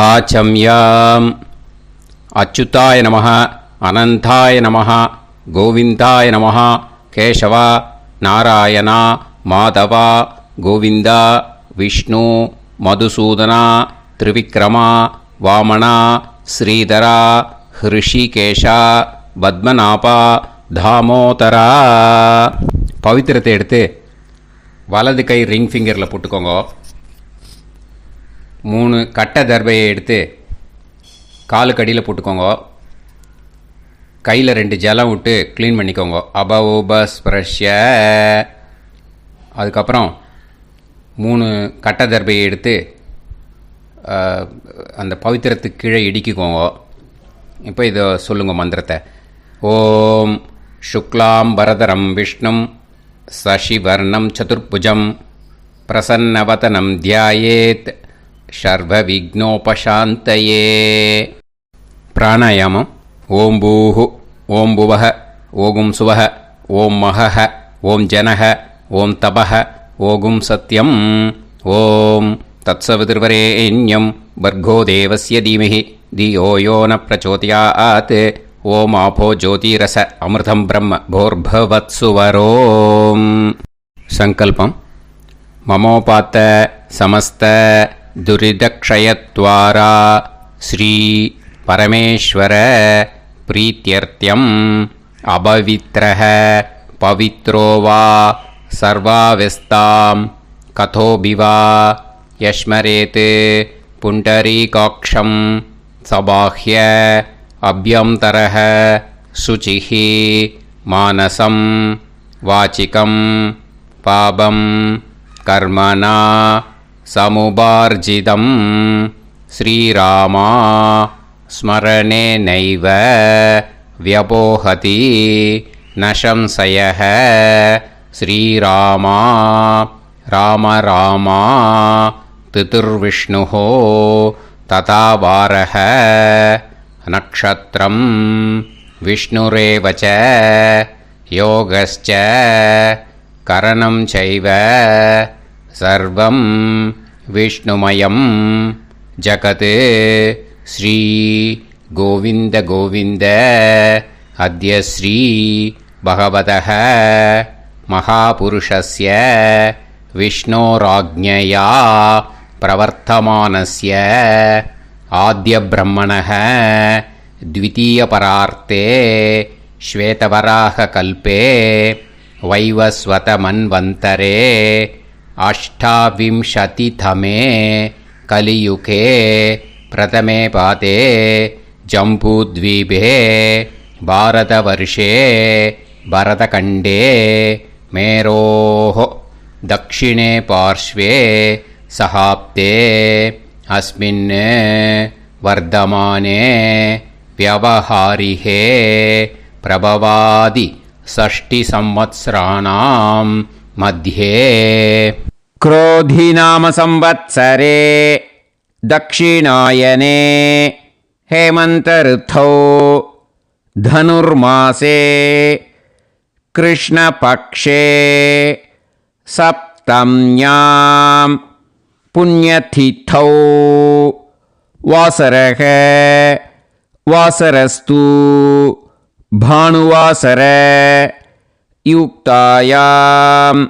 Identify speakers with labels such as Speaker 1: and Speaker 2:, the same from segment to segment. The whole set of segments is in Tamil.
Speaker 1: ஆச்சம்யாம். அச்சுதாய நமः, அனந்தாய நமः, கோவிந்தாய நமः, கேசவா, நாராயணா, மாதவா, கோவிந்தா, விஷ்ணு, மதுசூதனா, திரிவிக்ரமா, வாமனா, ஸ்ரீதரா, ஹிருஷிகேஷா, பத்மநாபா, தாமோதரா. பவித்திரத்தை எடுத்து வலது கை ரிங் ஃபிங்கரில் போட்டுக்கோங்க. 3 கட்டை தர்பையை எடுத்து காலுக்கடியில் போட்டுக்கோங்க. கையில் 2 ஜலம் விட்டு க்ளீன் பண்ணிக்கோங்க. அபவோபஸ்பிரஷ்ய. அதுக்கப்புறம் 3 கட்டை தர்பையை எடுத்து அந்த பவித்திரத்துக்கு கீழே இடிக்கிக்கோங்க. இப்போ இதை சொல்லுங்க மந்திரத்தை. ஓம் சுக்லாம் வரதரம் விஷ்ணும் சசிவர்ணம் சதுர்புஜம் பிரசன்னவதனம் தியாயேத் சர்வ விக்னோபசாந்தயே. பிராணாயாமம். ஓம் பூஹு, ஓம் புவஹ, ஓகும் சுவஹ, ஓம் மஹஹ, ஓம் ஜனஹ, ஓம் தபஹ, ஓகும் சத்யம். ஓம் தத்சவிதுர்வரேண்யம் பர்கோ தேவஸ்ய தீமஹி தியோ யோ ந பிரச்சோதயாத். ஓம் ஆபோ ஜோதிரச அமிர்தம் பிரம்ம போர்பவத்சுவரோம். சங்கல்பம். மமோபாத்த சமஸ்த துரிதக்ஷயத்வாரா ஸ்ரீ பரமேஸ்வர பிரீத்யர்த்தியம் அபவித்ரஹ பவித்ரோ வா சர்வாவஸ்தாம் கதோபிவா யஸ்மரேத் புண்டரீகாக்ஷம் சபாஹ்ய அப்யந்தரஹ சுசிஹ மானசம் வாசிகம் பாபம் கர்மணா சமுபார்ஜிதம் ஸ்ரீராமா ஸ்மரணேனைவ வ்யபோஹதி நசம்சயः. ஸ்ரீராமா ராம ராமா திதிர்விஷ்ணுः ததா வாரः. நக்ஷத்ரம் விஷ்ணுரேவ ச யோகஸ்ச கரணம் சைவ சர்வம் விஷ்ணுமயம் ஜகத். ஸ்ரீ கோவிந்த கோவிந்த அத்ய ஸ்ரீ பகவதः மகாபுருஷஸ்ய விஷ்ணோராஜ்ஞயா பிரவர்த்தமானஸ்ய ஆத்ய பிரம்மணः த்விதீயபரார்த்தே ஸ்வேதவராக கல்பே வைவஸ்வத மன்வந்தரே அஷ்டாவிம்சதிதமே கலியுகே பிரதமே பாதே ஜம்பூத்வீபே பாரதவர்ஷே பரதகண்டே மேரோः தக்ஷிணே பார்ஷ்வே சஹாப்தே அஸ்மின் வர்தமானே व्यवहारिहे प्रभवादि षष्टि संवत्सराणां मध्ये क्रोधी नाम संवत्सरे दक्षिणायने हेमंत ऋतौ धनुर्मासे कृष्णपक्षे सप्तम्यां पुण्यतिथौ वासरः वासरस्तु भानुवासर யுக்தாயாம்.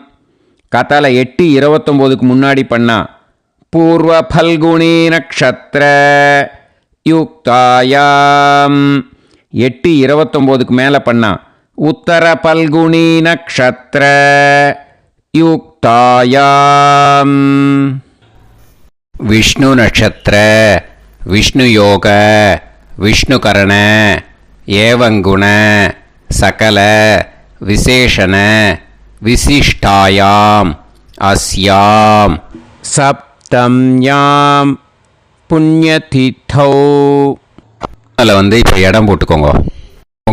Speaker 1: கத்தலை 8:29க்கு முன்னாடி பண்ணா பூர்வ பல்குனி நக்ஷத்திர யுக்தாயாம். 8:29க்கு மேலே பண்ணா உத்தர பல்குனி நக்ஷத்திர யுக்தாயாம். விஷ்ணு நட்சத்திர விஷ்ணு யோக விஷ்ணுகரண ஏவங்குண சகல விசேஷண விசிஷ்டாயாம் அஸ்யாம் சப்தம்யாம் புண்ணியதிதௌ. அதில் இப்போ இடம் போட்டுக்கோங்க.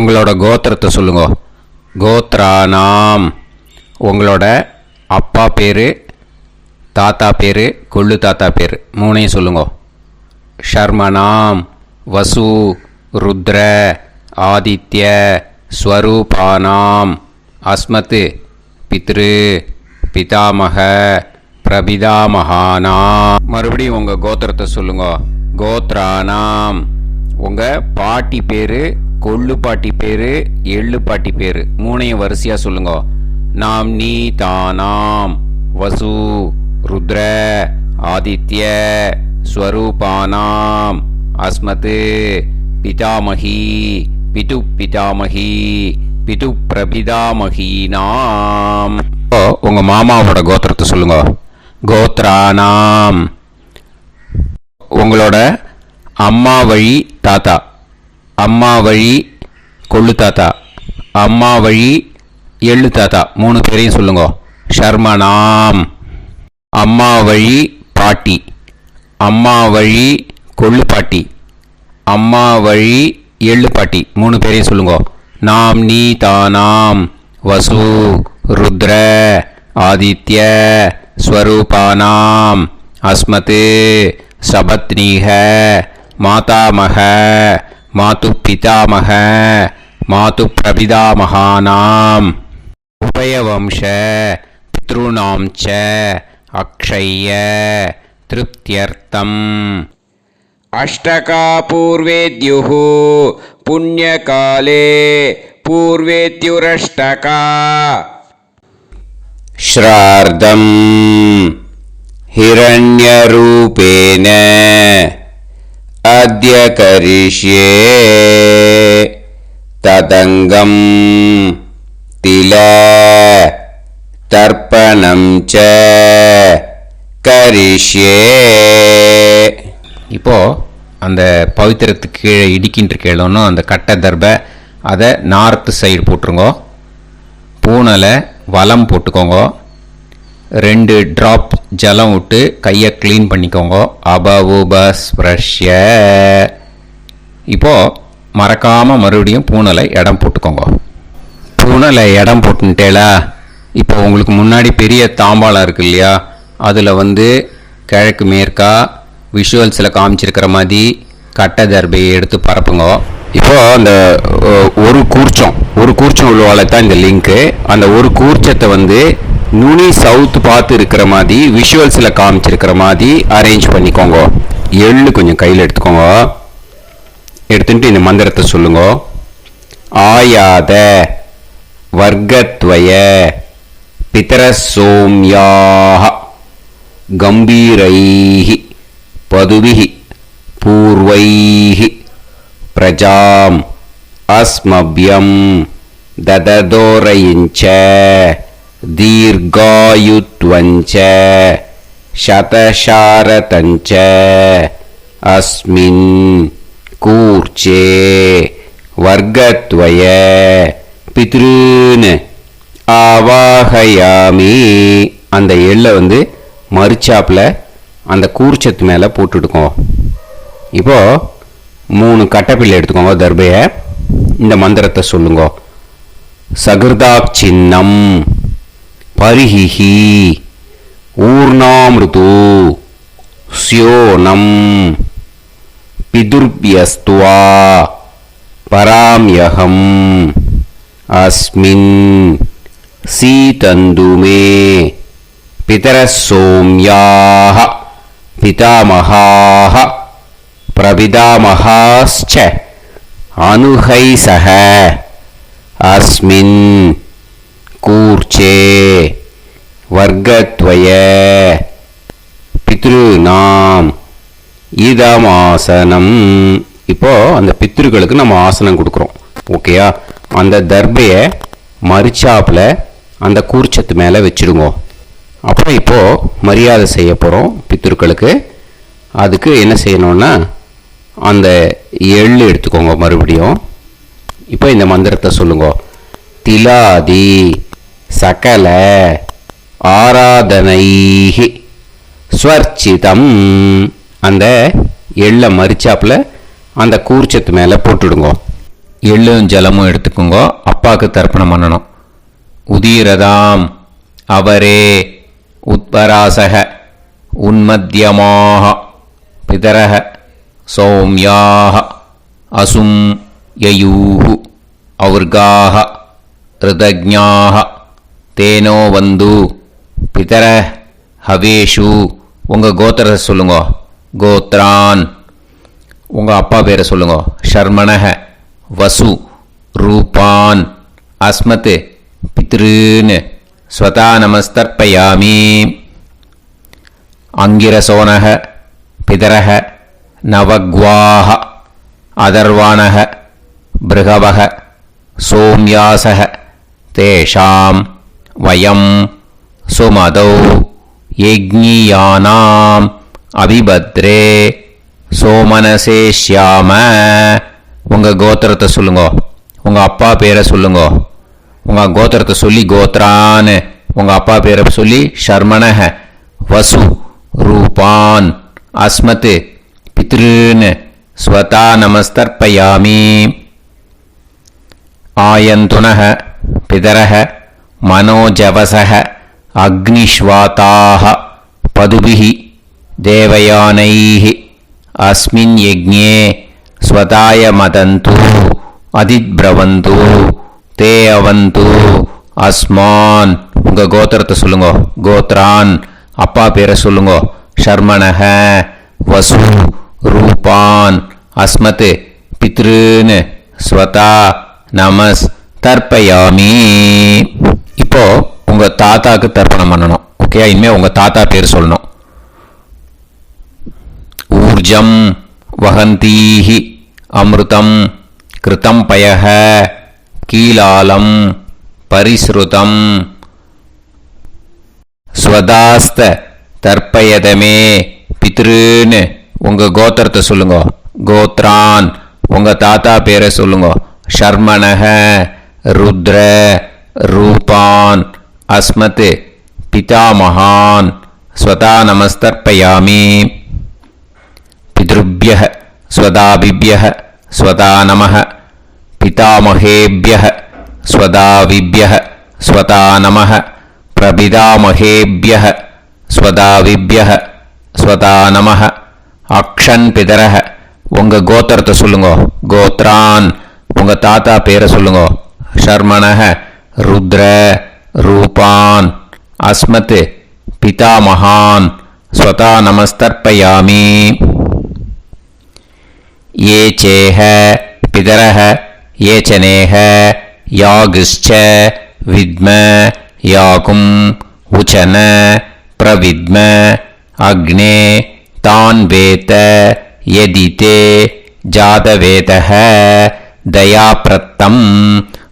Speaker 1: உங்களோட கோத்திரத்தை சொல்லுங்க. கோத்ரானாம். உங்களோட அப்பா பேர், தாத்தா பேர், கொள்ளு தாத்தா பேர் 3ஐயும் சொல்லுங்க. ஷர்மனாம் வசு ருத்ர ஆதித்ய ஸ்வரூபானாம் அஸ்மத் பித்ரு பிதாமக பிரபிதாமகானா. மறுபடியும் உங்கள் கோத்திரத்தை சொல்லுங்க. கோத்ரானாம். உங்கள் பாட்டி பேர், கொள்ளு பாட்டி பேர், எள்ளு பாட்டி பேர் மூணையும் வரிசையாக சொல்லுங்க. நாம் நீ தானாம் வசு ருத்ர ஆதித்ய ஸ்வரூபானாம் அஸ்மத் பிதாமகி பிது பிதாமகி பிது பிரபிதாமகீனாம். உங்கள் மாமாவோட கோத்திரத்தை சொல்லுங்க. கோத்ரானாம். உங்களோட அம்மா வழி தாத்தா, அம்மா வழி கொள்ளு தாத்தா, அம்மா வழி எள்ளு தாத்தா மூணு பேரையும் சொல்லுங்க. ஷர்மனாம். அம்மா வழி பாட்டி, அம்மா வழி கொள்ளு பாட்டி, அம்மா வழி எள்ளு பாட்டி மூணு பேரையும் சொல்லுங்க. நாம் நீ தானாம் வசு ருத்ர ஆதித்ய ஸ்வரூபானாம் அஸ்மத் சபத்னீஹ மாதாமக மாது பிதாமக மாது பிரபிதாமகானாம் உபயவம்ச பித்ருணாம் ச அக்ஷய்ய திருப்தியர்த்தம்.
Speaker 2: அஷ்டகா பூர்வேத்யுः புண்ணியகாலே பூர்வேத்யுரஷ்டகா.
Speaker 1: ஸ்ரார்த்தம் ஹிரண்யரூபேன அத்ய கரிஷ்யே ததங்கம் தில தர்ப்பணம் ச கரிஷ்யே. இப்போ அந்த பவித்திரத்துக்கு கீழே இடிக்கின்ற கீழே அந்த கட்டை தர்பை அதை நார்த்து சைடு போட்டுருங்கோ. பூனலை வலம் போட்டுக்கோங்க. 2 ட்ராப் ஜலம் விட்டு கையை க்ளீன் பண்ணிக்கோங்க. அபவுபஸ்ப்ரஷ்ய. இப்போது மறக்காமல் மறுபடியும் பூனலை இடம் போட்டுக்கோங்க. பூனலை இடம் போட்டுட்டேலா. இப்போ உங்களுக்கு முன்னாடி பெரிய தாம்பாளம் இருக்கு இல்லையா, அதில் கிழக்கு மேற்கா விஷுவல்ஸில் காமிச்சிருக்கிற மாதிரி கட்டை தர்பையை எடுத்து பரப்புங்க. இப்போது அந்த ஒரு கூர்ச்சம் உள்ளவால தான் இந்த லிங்க்கு. அந்த ஒரு கூர்ச்சத்தை நுனி சவுத்து பார்த்து இருக்கிற மாதிரி விஷுவல்ஸில் காமிச்சிருக்கிற மாதிரி அரேஞ்ச் பண்ணிக்கோங்க. எள்ளு கொஞ்சம் கையில் எடுத்துக்கோங்க. எடுத்துட்டு இந்த மந்திரத்தை சொல்லுங்க. ஆயாத வர்க்கத்வய பிதரசோம்யாக கம்பீரைஹி பதுபிஹி பூர்வைஹி பிரஜாம் அஸ்மப்யம் தததோரயிஞ்ச தீர்காயுத்வஞ்ச சதசாரதஞ்ச அஸ்மின் கூர்ச்சே வர்க்கத்வய பித்ருன் ஆவாஹயாமி. அந்த எள்ளை மரிச்சாப்பில் அந்த கூர்ச்சத்து மேலே போட்டுடுக்கோங்க. இப்போது 3 கட்டைப்பிள்ளை எடுத்துக்கோங்க. தர்பையை இந்த மந்திரத்தை சொல்லுங்க. சகிருதாக் சின்னம் பரிஹிஹி ஊர்ணாமிருது ஸ்யோனம் பிதுர்பியஸ்துவா பராம்யகம் அஸ்மின் சீதந்துமே பிதரசோம்யாக பிதாமகாः பிரபிதாமகாஸ்ச அனுஹைசஹ அஸ்மின் கூர்ச்சே வர்க்கத்வய பித்ருநாம் இதமாசனம். இப்போ அந்த பித்ருக்களுக்கு நம்ம ஆசனம் கொடுக்குறோம். ஓகேயா? அந்த தர்பையை மரிச்சாப்பில் அந்த கூர்ச்சத்து மேலே வச்சுடுங்க. அப்புறம் இப்போது மரியாதை செய்ய போகிறோம் பித்ருக்களுக்கு. அதுக்கு என்ன செய்யணும்னா அந்த எள்ளு எடுத்துக்கோங்க. மறுபடியும் இப்போ இந்த மந்திரத்தை சொல்லுங்க. திலாதி சகல ஆராதனைஹி ஸ்வர்ச்சிதம். அந்த எள்ளை மரிச்சாப்பில் அந்த கூர்ச்சத்து மேலே போட்டுடுங்க. எள்ளும் ஜலமும் எடுத்துக்கோங்க. அப்பாவுக்கு தர்ப்பணம் பண்ணணும். உதீரதாம் அவரே உத்பராசக உன்மத்தியமாக பிதரக சௌமியாக அசும் யயூஹு ஔர்காக ரிதஜ்ஞாக தேனோ வந்து பிதர ஹவேஷு. உங்கள் கோத்திரத்தை சொல்லுங்க. கோத்ரான் உங்கள் அப்பா பேரை சொல்லுங்க. ஷர்மணஹ வசு ரூபான் அஸ்மத் பித்ருன்னு ஸ்வதா நமஸ்தர்ப்பயாமி. அங்கிரசோனஹ பிதரஹ நவக்வாஹ அதர்வாணஹ பிருகவஹ சோம்யாசஹ தேஷாம் வயம் சுமதௌ யஜ்ஞியானாம் அபிபத்ரே சோமனசேஷ்யாம. உங்கள் கோத்திரத்தை சொல்லுங்க. உங்கள் அப்பா பேரை சொல்லுங்க. உங்கள் கோத்திரத்தை சொல்லி கோத்ரான்னு உங்கள் அப்பா பேரை சொல்லி ஷர்மணஹ வசு ரூபான் அஸ்மத் பித்ருன்னு ஸ்வதா நமஸ்தர்ப்பயாமி. ஆயந்துனஹ பிதரஹ மனோஜவசஹ அக்னிஷ்வாதாஹ பதுபிஹி தேவயானைஹி அஸ்மின் யஜ்ஞே ஸ்வதாய மதந்து அதித்ப்ரவந்து தே அவந்து அஸ்மான். உங்கள் கோத்திரத்தை சொல்லுங்க. கோத்ரான் அப்பா பேரை சொல்லுங்க. ஷர்மணஹ வசு ரூபான் அஸ்மத் பித்ருன்னு ஸ்வதா நமஸ் தர்ப்பயாமி. இப்போ உங்கள் தாத்தாக்கு தர்ப்பணம் பண்ணணும். ஓகே, இனிமேல் உங்கள் தாத்தா பேர் சொல்லணும். ஊர்ஜம் வஹந்தீஹி அமிர்தம் கிருதம் பயஹ கீலாலம் பரிஸ்ருதம் ஸ்வதாஸ்த தர்ப்பயதமே பித்ருன்னு உங்கள் கோத்திரத்தை சொல்லுங்க. கோத்ரான் உங்கள் தாத்தா பேரை சொல்லுங்க. ஷர்மணஹ ருத்ர ரூபான் அஸ்மத் பிதாமகான் ஸ்வதா நமஸ்தர்ப்பயாமி. பித்ருப்யஹ ஸ்வதாபிப்யஹ ஸ்வதா நமஹ பிதாமகேப்யஹ ஸ்வதாவிப்யஹ ஸ்வதா நமஹ பிரபிதாமகேப்யஹ ஸ்வதாவிப்யஹ ஸ்வதா நமஹ. அக்ஷன் பிதரஹ உங்கள் கோத்திரத்தை சொல்லுங்க. கோத்ரான் உங்கள் தாத்தா பேரை சொல்லுங்க. ஷர்மணஹ ருத்ர ரூபான் அஸ்மத் பிதாமகான் ஸ்வதா நமஸ்தர்ப்பயாமி. ये चेह पितरः ये च नेह यागश्च विद्म याकुं उचन प्रविद्म अग्ने तान् वेत यदिते जातवेतः दयाप्रत्तं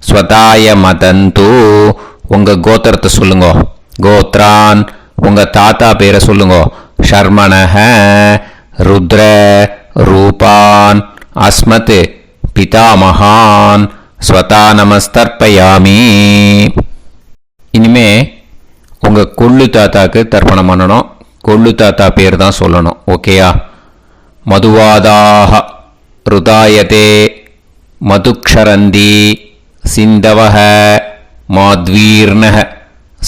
Speaker 1: स्वताय मदन्तु. உங்கள் கோத்திரத்தை சொல்லுங்க. கோத்ரான் உங்கள் தாத்தா பேரை சொல்லுங்க. ஷர்மணஹ ருத்ர ரூபான் அஸ்மத் பிதாமகான் ஸ்வதா நமஸ்தர்ப்பயாமி. இனிமே உங்கள் கொள்ளு தாத்தாக்கு தர்ப்பணம் பண்ணணும். கொள்ளு தாத்தா பேர் தான் சொல்லணும். ஓகேயா? மதுவாதாக ருதாயதே மதுக்ஷரந்தி சிந்தவஹ மாத்வீர்ணஹ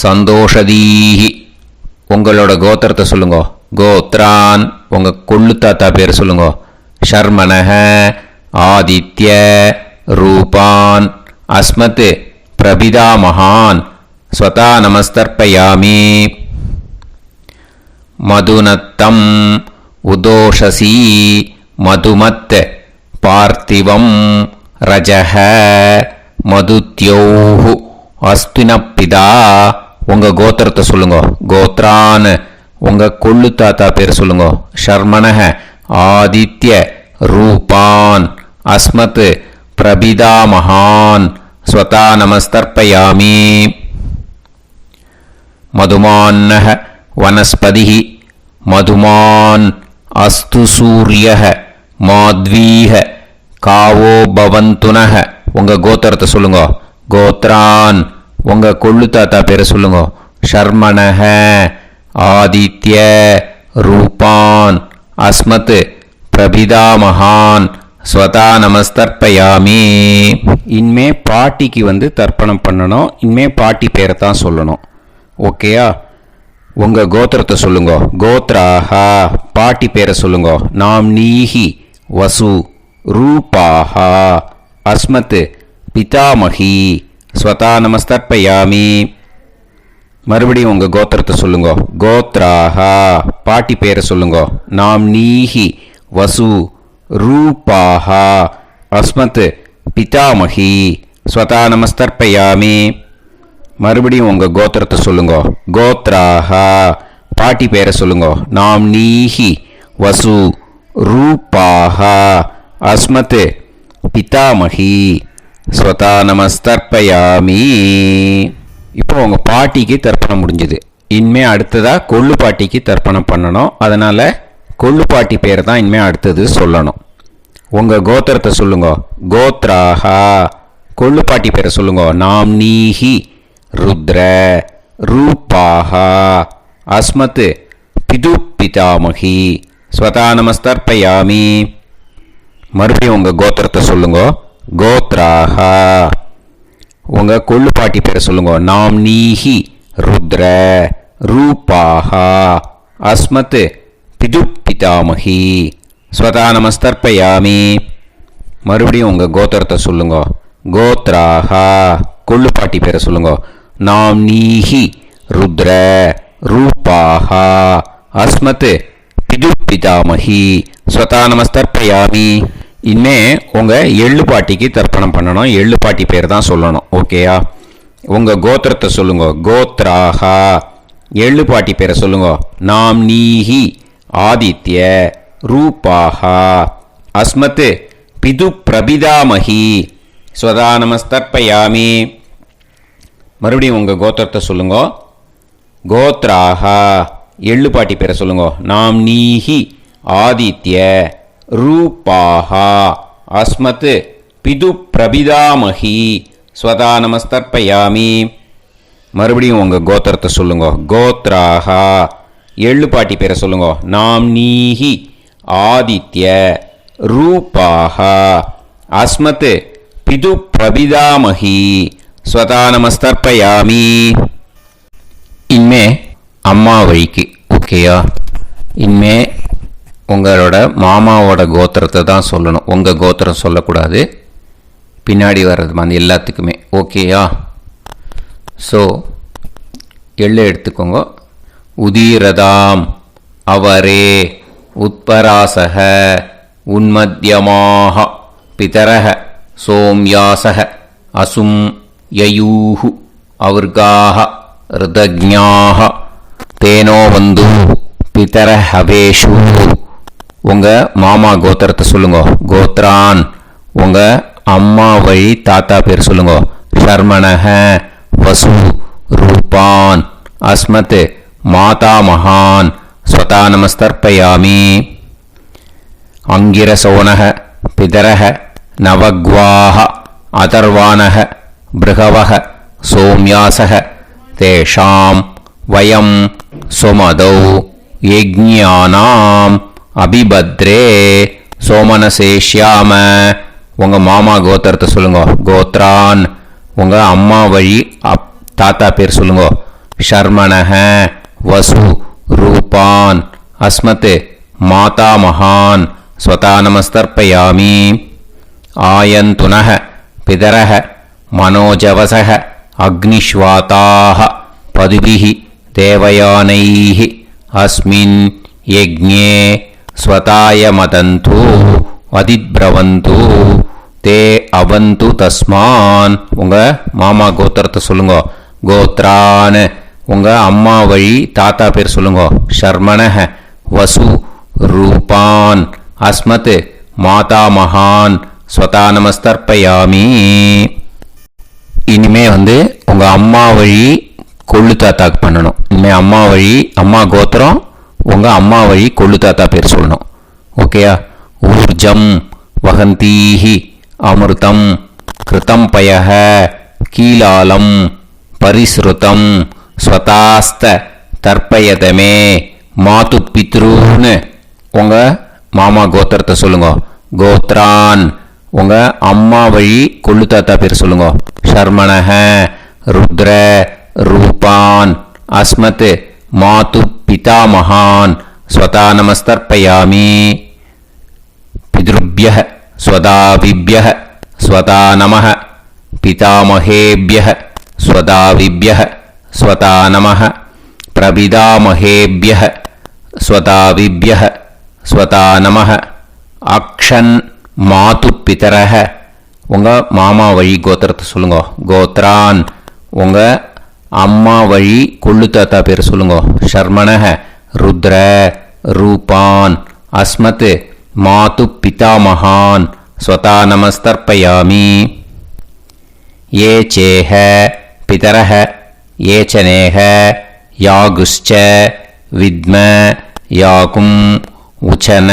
Speaker 1: சந்தோஷதீஹி. உங்களோட கோத்திரத்தை சொல்லுங்க. கோத்ரான் உங்கள் கொள்ளு தாத்தா பேர் சொல்லுங்க. ஷர்மணஹ ஆதித்ய ரூபான் அஸ்மத் பிரபிதாமகான் ஸ்வதா நமஸ்தர்ப்பயாமி. மதுநத்தம் உதோஷசி மதுமத் பார்த்திவம் ரஜஹ மதுத்யோஹு அஸ்தினப்பிதா. உங்கள் கோத்திரத்தை சொல்லுங்க. கோத்ரான் உங்கள் கொள்ளு தாத்தா பேர் சொல்லுங்க. ஷர்மணஹ ஆதித்ய ரூபான் அஸ்மத் பிரபிதாமகான் ஸ்வதா நமஸ்தர்ப்பயாமி. மதுமான்னஹ வனஸ்பதிஹி மதுமான் அஸ்து சூரியஹ மாத்வீஹ காவோ பவந்துனஹ. உங்கள் கோத்திரத்தை சொல்லுங்க. கோத்ரான் உங்கள் கொள்ளு தாத்தா பேரை சொல்லுங்க. ஷர்மணஹ ஆதித்ய ரூபான் அஸ்மத் பிரபிதாமகான் ஸ்வதா நமஸ்தர்ப்பயாமி. இனிமே பாட்டிக்கு தர்ப்பணம் பண்ணணும். இனிமே பாட்டி பேரை தான் சொல்லணும். ஓகேயா? உங்கள் கோத்திரத்தை சொல்லுங்க. கோத்ராஹா பாட்டி பேரை சொல்லுங்க. நாம் நீஹி வசு ரூபாஹா அஸ்மத் பிதாமகி ஸ்வதா நமஸ்தர்ப்பயாமி. மறுபடியும் உங்கள் கோத்திரத்தை சொல்லுங்க. கோத்ராஹா பாட்டி பேரை சொல்லுங்க. நாம் நீஹி வசு रूपाः अस्मत् पितामही स्वता நமஸ்தர்ப்பயாமி. மறுபடியும் உங்க கோத்திரத்தை சொல்லுங்க. கோத்ராஹ பாட்டி பேரை சொல்லுங்க. நாம் நீஹி வசு ரூபாஹ அஸ்மத் பிதாமஹி ஸ்வதா நமஸ்தர்ப்பயாமி. இப்போ உங்க பாட்டிக்கு தர்ப்பணம் முடிஞ்சது. இனிமே அடுத்ததா கொள்ளு பாட்டிக்கு தர்ப்பணம் பண்ணணும். அதனால கொள்ளு பாட்டி பேரை தான் இனிமே அடுத்தது சொல்லணும். உங்க கோத்திரத்தை சொல்லுங்க. கோத்ராஹா கொள்ளு பாட்டி பேரை சொல்லுங்க. நாம் நீஹி ருத்ர ரூபாஹா அஸ்மத் பிது பிதாமஹி ஸ்வதா நமஸ்தர்ப்பயாமி. மறுபடியும் உங்க கோத்திரத்தை சொல்லுங்க. கோத்ராஹா உங்க கொள்ளு பாட்டி பேரை சொல்லுங்க. நாம் நீஹி ருத்ர ரூபாஹா அஸ்மத் பிது பிதாமஹி ஸ்வதா நமஸ்தர்ப்பயாமி. மறுபடியும் உங்க கோத்திரத்தை சொல்லுங்க. கோத்ராஹா கொள்ளு பாட்டி பேரை சொல்லுங்க. நாம் நீஹி ருத்ர ரூபாஹா அஸ்மத் பிது பிதாமஹி ஸ்வதா நமஸ்தர்ப்பயாமி. இனிமே உங்க எள்ளு பாட்டிக்கு தர்ப்பணம் பண்ணணும். எள்ளு பாட்டி பேர் தான் சொல்லணும். ஓகேயா? உங்க கோத்திரத்தை சொல்லுங்க. கோத்ராஹா எள்ளு பாட்டி பேரை சொல்லுங்க. நாம் நீஹி ஆதித்ய ரூபாஹா அஸ்மத் பிது பிரபிதாமஹி ஸ்வதா நமஸ்தர்ப்பயாமி. மறுபடியும் உங்க கோத்திரத்தை சொல்லுங்க. கோத்ராஹா எள்ளு பாட்டி பேரை சொல்லுங்க. நாம் நீஹி ஆதித்ய ரூபாஹா அஸ்மத் பிது பிரபிதாமஹி ஸ்வதா நமஸ்தர்ப்பயாமி. மறுபடியும் உங்க கோத்திரத்தை சொல்லுங்க. கோத்ராஹா எள்ளு பாட்டி பேரை சொல்லுங்க. நாம் நீஹி ஆதித்ய ரூபாஹா அஸ்மத் பிது பிரபிதாமஹி ஸ்வதா நமஸ்தர்ப்பயாமி. இனிமே அம்மா வழிக்கு. ஓகேயா? இனிமே உங்களோட மாமாவோட கோத்திரத்தை தான் சொல்லணும். உங்கள் கோத்திரம் சொல்லக்கூடாது. பின்னாடி வர்றது மாதிரி எல்லாத்துக்குமே. ஓகேயா? ஸோ எள்ளு எடுத்துக்கோங்க. உதீரதாம் அவரே உத்பராசக உன்மத்யமாக பிதரக சோம்யாசக அசும் யயூஹு அவர்காக ருதஜ்ஞாக தேனோ வந்து பிதர ஹவேஷு. உங்கள் மாமா கோத்திரத்தை சொல்லுங்க. கோத்ரான் உங்கள் அம்மா வழி தாத்தா பேர் சொல்லுங்க. ஷர்மணஹ வசு ரூபான் அஸ்மத் மாதா மகான் ஸ்வதா நமஸ்தர்ப்பயாமி. அங்கிரசோனஹ பிதரஹ நவக்வாஹ அதர்வானஹ பிருகவஹ சோம்யாசஹ தேஷாம் வயம் சுமதௌ யஜ்ஞானாம் அபிபத்ரே சோமனசேஷ்யாம. உங்கள் மாமா கோத்திரத்தை சொல்லுங்க. கோத்ரான் உங்கள் அம்மா வழி தாத்தா பேர் சொல்லுங்க. ஷர்மணஹ வசு ரூபான் அஸ்மத் மாதா மகான் ஸ்வதா நமஸ்தர்ப்பயாமி. ஆயந்துனஹ பிதரஹ மனோஜவசஹ அக்னிஷ்வாதாஹ பதுபிஹி தேவயானைஹ அஸ்மின் யஜ்ஞே ஸ்வதாய மதந்து அதித்ரவந்து தே அவந்து தஸ்மான். உங்கள் மாமா கோத்திரத்தை சொல்லுங்க. கோத்ரான் உங்கள் அம்மா வழி தாத்தா பேர் சொல்லுங்க. ஷர்மணஹ வசு ரூபான் அஸ்மத் மாதா மகான் ஸ்வதா நமஸ்தர்ப்பயாமி. இனிமே உங்கள் அம்மா வழி கொள்ளு தாத்தாக்கு பண்ணணும். இனிமேல் அம்மா வழி அம்மா கோத்திரம் உங்கள் அம்மா வழி கொள்ளு தாத்தா பேர் சொல்லணும். ஓகேயா? ஊர்ஜம் வகந்தீஹி அமிர்தம் கிருதம் பயஹ கீலாலம் பரிஸ்ருதம் ஸ்வதாஸ்த தர்ப்பயதமே மாது பித்ருன்னு. உங்கள் மாமா கோத்திரத்தை சொல்லுங்க. கோத்ரான் உங்கள் அம்மா வழி கொள்ளு தாத்தா பேர் சொல்லுங்க. ஷர்மணஹ ருத்ர ரூபான் அஸ்மத் மாது பிதாமகான் ஸ்வதா நமஸ்தர்ப்பயாமி. பித்ருப்யஹ ஸ்வதாவிப்யஹ ஸ்வதா நமஹ பிதாமஹேப்யஹ ஸ்வதாவிப்யஹ ஸ்வதா நமஹ பிரபிதாமஹேப்யஹ ஸ்வதாவிப்யஹ ஸ்வதா நமஹ அக்ஷன் மாது பிதரஹ, உங்கள் மாமா வழி கோத்திரத்தை சொல்லுங்க. கோத்ரான், உங்கள் அம்மா வழி கொள்ளு தாத்தா பேர் சொல்லுங்க. ஷர்மணஹ ருத்ர ரூபான் அஸ்மத் மாது பிதாமகான் ஸ்வதா நமஸ்தர்ப்பயாமி. ये चेह पितरः ये च नेह यागुश्च विद्म याकुम् उचन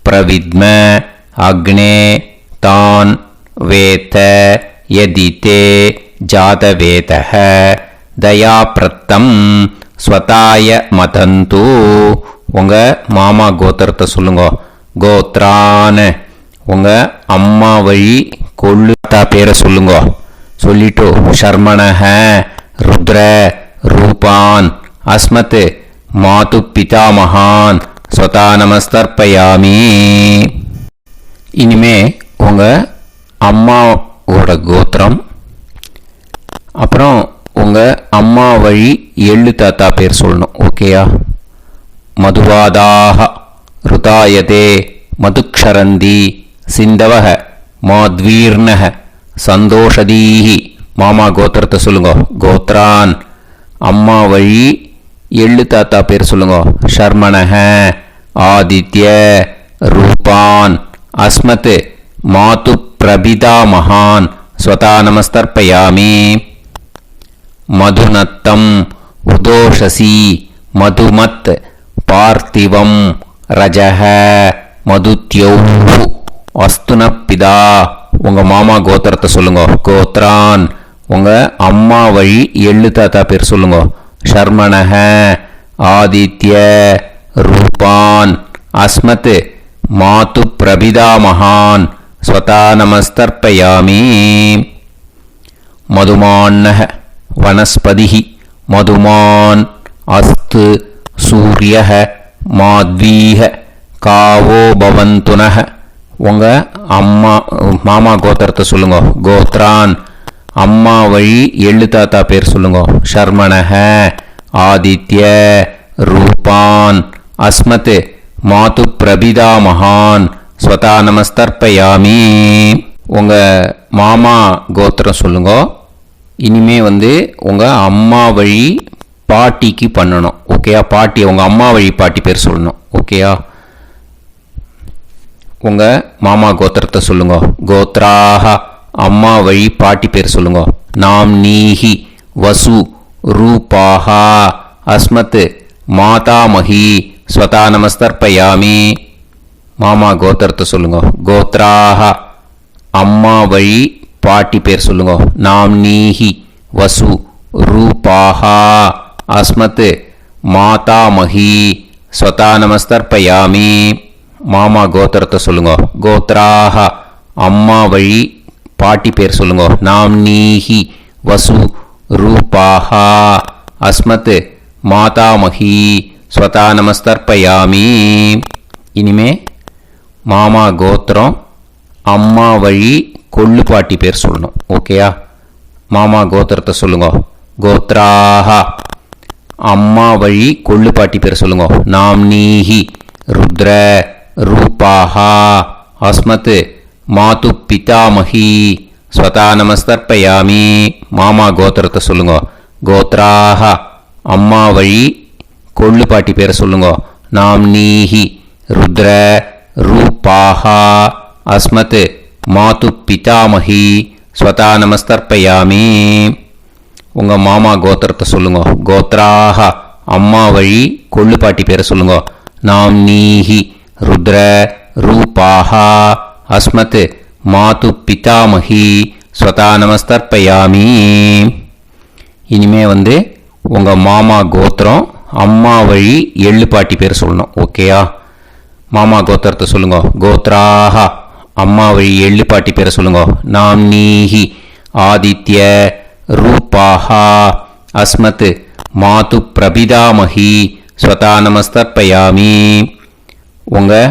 Speaker 1: प्रविद्म अग्ने तान् वेत यदिते जातवेतः दयाप्रत्तम् स्वताय मदन्तु. உங்கள் மாமா கோத்திரத்தை சொல்லுங்க. கோத்ரான், உங்கள் அம்மா வழி கொள்ளு தாத்தா பேரை சொல்லுங்க. சொல்லிட்டு ஷர்மணஹ ருத்ர ரூபான் அஸ்மத் மாது பிதாமகான் ஸ்வதா நமஸ்தர்ப்பயாமி. இனிமே உங்கள் அம்மாவோட கோத்திரம், அப்புறம் உங்கள் அம்மா வழி எள்ளு தாத்தா பேர் சொல்லணும். ஓகேயா? மதுவாதாக ருதாயதே மதுக்ஷரந்தி சிந்தவஹ மாத்வீர்ணஹ சந்தோஷதீஹி. மாமா கோத்திரத்தை சொல்லுங்க. கோத்ரான், அம்மா வழி எள்ளு தாத்தா பேர் சொல்லுங்க. ஷர்மணஹ ஆதித்ய ரூபான் அஸ்மத் மாது பிரபிதா மகான் ஸ்வதா நமஸ்தர்ப்பயாமி. மதுநத்தம் உதோஷசி மதுமத் பார்த்திவம் ரஜஹ மதுத்யௌ அஸ்துனப்பிதா. உங்கள் மாமா கோத்திரத்தை சொல்லுங்க. கோத்ரான், உங்கள் அம்மா வழி எள்ளு தாத்தா பேர் சொல்லுங்க. ஷர்மணஹ ஆதித்ய ரூபான் அஸ்மத் மாது பிரபிதா மகான் ஸ்வதா நமஸ்தர்ப்பயாமி. மதுமான்னஹ வனஸ்பதிஹி மதுமான் அஸ்து சூரியஹ மாத்வீஹ காவோ பவந்துனஹ. உங்கள் மாமா கோத்திரத்தை சொல்லுங்க. கோத்ரான், அம்மா வழி எள்ளு தாத்தா பேர் சொல்லுங்க. ஷர்மணஹ ஆதித்ய ரூபான் அஸ்மத் மாது பிரபிதா மகான் ஸ்வதா நமஸ்தர்ப்பயாமி. உங்கள் மாமா கோத்திரம் சொல்லுங்க. இனிமே உங்கள் அம்மா வழி பாட்டிக்கு பண்ணணும். ஓகேயா? பாட்டி, உங்கள் அம்மா வழி பாட்டி பேர் சொல்லணும். ஓகேயா? உங்கள் மாமா கோத்திரத்தை சொல்லுங்க. கோத்ராஹ, அம்மா வழி பாட்டி பேர் சொல்லுங்க. நாம் நீஹி வசு ரூபாஹா அஸ்மத் மாதாமஹி ஸ்வதா நமஸ்தர்ப்பயாமி. மாமா கோத்திரத்தை சொல்லுங்க. கோத்ராஹ, அம்மா வழி பாட்டி பேர் சொல்லுங்க. நாம் நீஹி வசு ரூபாஹா அஸ்மத் மாதாமஹி ஸ்வதா நமஸ்தர்ப்பயாமி. மாமா கோத்திரத்தை சொல்லுங்க. கோத்ராஹ, அம்மா வழி பாட்டி பேர் சொல்லுங்க. நாம் நீஹி வசு ரூபாஹா அஸ்மத் மாதாமஹி ஸ்வதா நமஸ்தர்ப்பயாமி. இனிமே மாமா கோத்திரம், அம்மா வழி கொள்ளு பாட்டி பேர் சொல்லணும். ஓகேயா? மாமா கோத்திரத்தை சொல்லுங்க. கோத்ராஹ, அம்மா வழி கொள்ளு பாட்டி பேர் சொல்லுங்க. நாம் நீஹி ருத்ர ரூபாஹா அஸ்மத் மாது பிதாமஹி ஸ்வதா நமஸ்தர்ப்பயாமி. மாமா கோத்திரத்தை சொல்லுங்க. கோத்ராஹ, அம்மா வழி கொள்ளு பாட்டி பேரை சொல்லுங்க. நாம் நீஹி ருத்ர ரூபாஹா அஸ்மத் மாது பிதாமஹி ஸ்வதா நமஸ்தர்ப்பயாமி. உங்கள் மாமா கோத்திரத்தை சொல்லுங்க. கோத்ராஹ, அம்மா வழி கொள்ளு பாட்டி பேரை சொல்லுங்க. நாம் நீஹி ருத்ர ரூபாஹா அஸ்மத் மாது பிதாமஹி ஸ்வதா நமஸ்தர்ப்பயாமி. இனிமே உங்கள் மாமா கோத்திரம், அம்மா வழி எள்ளு பாட்டி பேர் சொல்லணும். ஓகேயா? மாமா கோத்திரத்தை சொல்லுங்க. கோத்ராஹ, அம்மா வழி எள்ளு பாட்டி பேரை சொல்லுங்க. நாம் நீஹி ஆதித்ய ரூபாஹா அஸ்மத் மாது பிரபிதாமஹி ஸ்வதா நமஸ்தர்ப்பயாமி. உங்கள்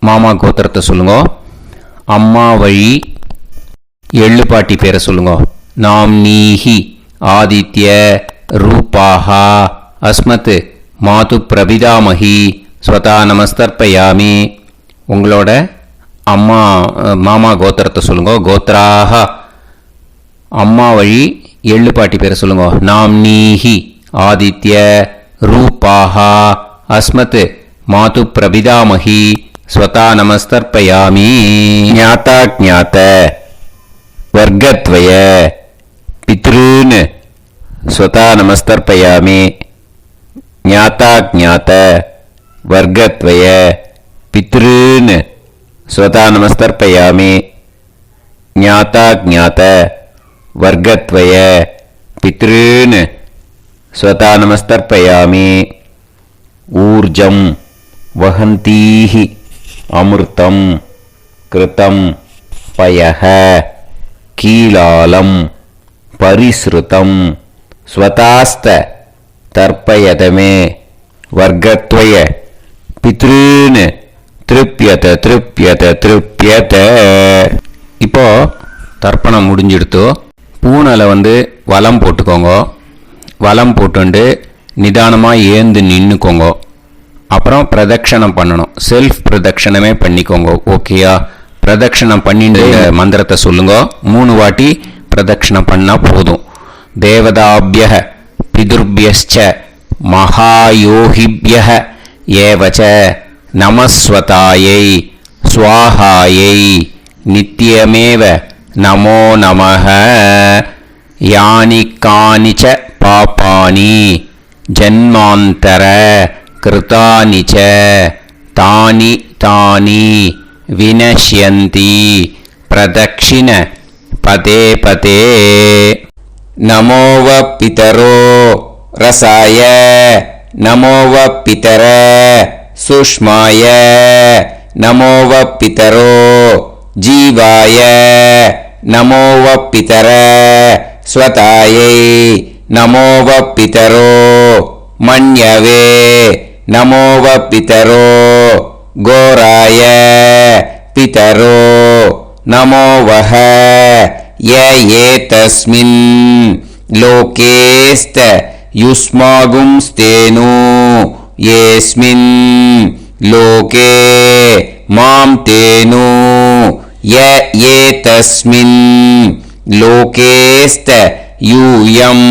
Speaker 1: மாமா கோத்திரத்தை சொல்லுங்க. அம்மா வழி எள்ளு பாட்டி பேரை சொல்லுங்க. நாம் நீஹி ஆதித்ய ரூபாஹா அஸ்மத் மாது பிரபிதாமஹி ஸ்வதா நமஸ்தர்ப்பயாமி. உங்களோட அம்மா மாமா கோத்திரத்தை சொல்லுங்க. கோத்ராக அம்மா வழி எள்ளு பாட்டி பேரை சொல்லுங்க. நாம்னீஹி ஆதித்ய ரூபாக அஸ்மத் மாது பிரபிதாமஹி ஸ்வதா நமஸ்தர்ப்பயாமி. ஞாதா ஞாத வர்க்கத்வய பித்ருன் ஸ்வதா நமஸ்தர்ப்பயாமி. ஞாதா ஞாத வர்க்கத்வய பித்ருன் ஸ்வதா நமஸ்தர்ப்பயாமி. ஞாதா ஞாத வர்க்கத்வய பித்ருன் ஸ்வதா நமஸ்தர்ப்பயாமி. ஊர்ஜம் வஹந்தீஹி அமிர்தம் கிருதம் பயஹ கீலாலம் பரிஸ்ருதம் ஸ்வதாஸ்த தர்ப்பயதமே வர்க்கத்வய பித்ருன் திருப்யத திருப்யத திருப்யத. இப்போ தர்ப்பணம் முடிஞ்சிடுத்தோ. பூனலை வலம் போட்டுக்கோங்க. வலம் போட்டுண்டு நிதானமாக ஏந்து நின்றுக்கோங்க. அப்புறம் பிரதட்சணம் பண்ணணும். செல்ஃப் பிரதட்சணமே பண்ணிக்கோங்க. ஓகேயா? பிரதட்சணம் பண்ணிட்டு மந்திரத்தை சொல்லுங்க. 3 வாட்டி பிரதட்சணம் பண்ணால் போதும். தேவதாபிய பிதுர்பியஸ்ச மகாயோகிபிய ஏவச்ச நமஸ்வதாயை ஸ்வாஹாயை நித்யமேவ நமோ நமஹ. யானி கானிச்ச பாபானி ஜன்மாந்தர கிருதானி ச தானி தானி வினஷ்யந்தி பிரதக்ஷிண பதே பதே. நமோவ பிதரோ ரசாய நமோவ பிதர சுஷ்மாய நமோவ பிதரோ ஜீவாய நமோவ பிதர ஸ்வதாயை நமோவ பிதரோ மன்யவே நமோவ பிதரோ கோராய பிதரோ நமோவஹ. ய ஏதஸ்மின் லோகேஸ்த யுஸ்மாகும்ஸ்தேனு ஏஸ்மின் லோகே மாம் தேனு. ய ஏதஸ்மின் லோகேஸ்த யூயம்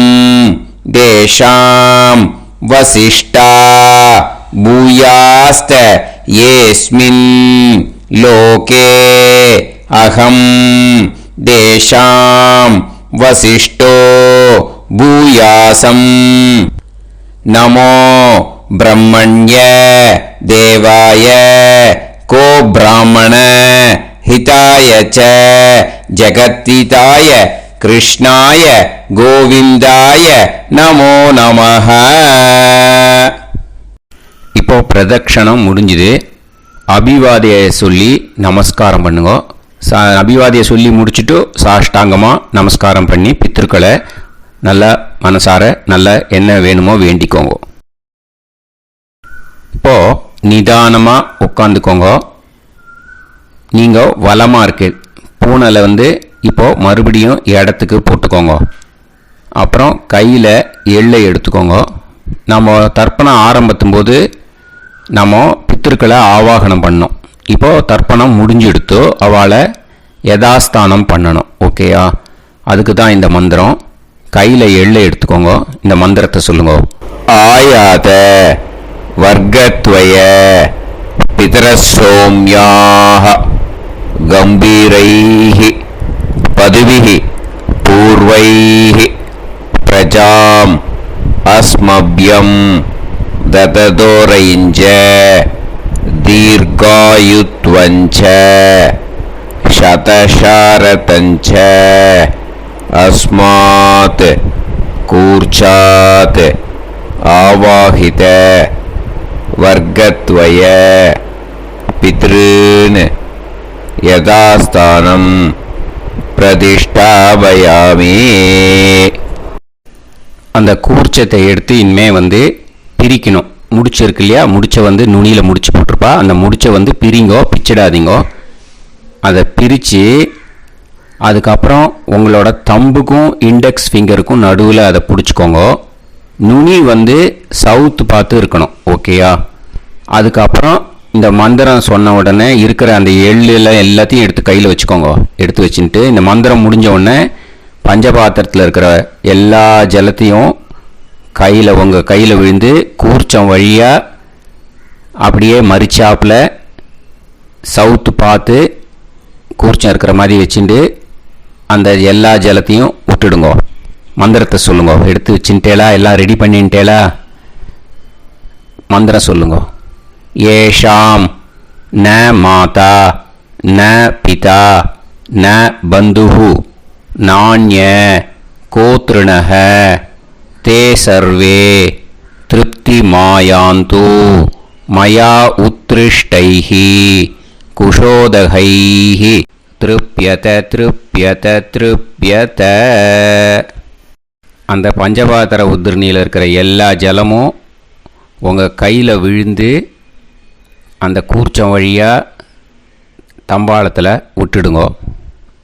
Speaker 1: தேஷாம் வசிஷ்டா பூயாஸ்த ஏஸ்மின் லோகே அகம் தேஷாம் வசிஷ்டோ பூயாசம். நமோ பிரம்மண்ய தேவாய கோ பிராமண ஹிதாய ச ஜகத்ஹிதாய கிருஷ்ணாய கோவிந்தாய நமோ நமஹ. இப்போ பிரதட்சணம் முடிஞ்சுது. அபிவாதியை சொல்லி நமஸ்காரம் பண்ணுங்க. அபிவாதியை சொல்லி முடிச்சுட்டு சாஷ்டாங்கமாக நமஸ்காரம் பண்ணி பித்திருக்களை நல்லா மனசார நல்லா என்ன வேணுமோ வேண்டிக்கோங்க. இப்போ நிதானமாக உட்காந்துக்கோங்க. நீங்கள் வலமாக இருக்கு பூனலை இப்போ மறுபடியும் இடத்துக்கு போட்டுக்கோங்க. அப்புறம் கையில் எள்ளை எடுத்துக்கோங்க. நம்ம தர்ப்பணம் ஆரம்பித்தும் போது நம்ம பித்திருக்களை ஆவாகனம் பண்ணோம். இப்போது தர்ப்பணம் முடிஞ்செடுத்து அவளை யதாஸ்தானம் பண்ணணும். ஓகேயா? அதுக்கு தான் இந்த மந்திரம். கையில் எள்ளை எடுத்துக்கோங்க. இந்த மந்திரத்தை சொல்லுங்க. ஆயாத வர்க்கத்வய பிதரசோம்யாக கம்பீரைஹி பதுவிஹி பூர்வைஹி பிரஜாம் அஸ்மப்யம் தததோரைஞ்ச தீர்காயுத்வஞ்ச சதசாரதஞ்ச அஸ்மாத் கூர்ச்சாத் ஆவாஹித வர்க்கத்வய பித்ருன் யதாஸ்தானம் பிரதிஷ்டாபயாமி. அந்த கூர்ச்சத்தை எடுத்து இனிமே பிரிக்கணும். முடிச்சிருக்கு இல்லையா? முடிச்ச நுனியில் முடிச்சு போட்டிருப்பா. அந்த முடிச்ச பிரிங்கோ, பிச்சிடாதீங்கோ. அதை பிரித்து அதுக்கப்புறம் உங்களோட தம்புக்கும் இண்டெக்ஸ் ஃபிங்கருக்கும் நடுவில் அதை பிடிச்சிக்கோங்க. நுனி சவுத்து பார்த்து இருக்கணும். ஓகேயா? அதுக்கப்புறம் இந்த மந்திரம் சொன்ன உடனே இருக்கிற அந்த எள்ளில் எல்லாத்தையும் எடுத்து கையில் வச்சுக்கோங்க. எடுத்து வச்சுட்டு இந்த மந்திரம் முடிஞ்ச உடனே பஞ்சபாத்திரத்தில் இருக்கிற எல்லா ஜலத்தையும் உங்கள் கையில் விழுந்து கூர்ச்சம் வழியாக அப்படியே மறிச்சாப்பில் சவுத்து பார்த்து கூர்ச்சம் இருக்கிற மாதிரி வச்சுட்டு அந்த எல்லா ஜலத்தையும் விட்டுடுங்க. மந்திரத்தை சொல்லுங்க. எடுத்து வச்சுட்டேலா? எல்லாம் ரெடி பண்ணிட்டேலா? மந்திரம் சொல்லுங்க. ஏஷாம் ந மாதா ந பிதா ந பந்துஹு நாண்ய கோத்ருணஹ தே சர்வே திருப்தி மாயாந்து மயா உத்ருஷ்டைஹி குஷோதகைஹி திருப்யத திருப்யத திருப்யத. அந்த பஞ்சபாத்திர உதிரணியில் இருக்கிற எல்லா ஜலமும் உங்கள் கையில் விழுந்து அந்த கூர்ச்சம் வழியாக தம்பாளத்தில் விட்டுடுங்க.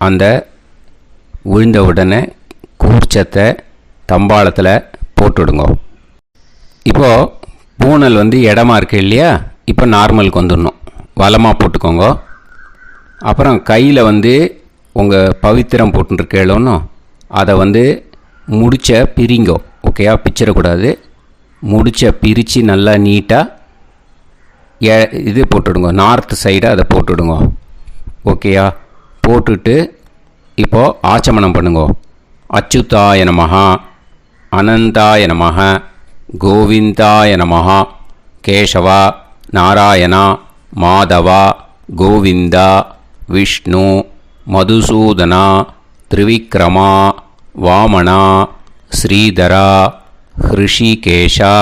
Speaker 1: அந்த விழுந்த உடனே கூர்ச்சத்தை தம்பாளத்தில் போட்டுடுங்க. இப்போது பூனல் இடமா இருக்கு இல்லையா? இப்போ நார்மலுக்கு வந்துடணும். வலமாக போட்டுக்கோங்க. அப்புறம் கையில் உங்கள் பவித்திரம் போட்டுருக்கேளோன்னு அதை முடிச்ச பிரிங்கோ. ஓகேயா? பிச்சிடக்கூடாது. முடிச்ச பிரித்து நல்லா நீட்டாக இது போட்டுடுங்க. நார்த் சைடை அதை போட்டுடுங்க. ஓகேயா? போட்டுட்டு இப்போது ஆச்சமனம் பண்ணுங்க. அச்சுதாய நமஹ, அனந்தாய நமஹ, கோவிந்தாய நமஹ, கேசவா, நாராயணா, மாதவா, கோவிந்தா, விஷ்ணு, மதுசூதனா, திரிவிக்ரமா, வாமனா, ஸ்ரீதரா, ஹிருஷிகேஷா,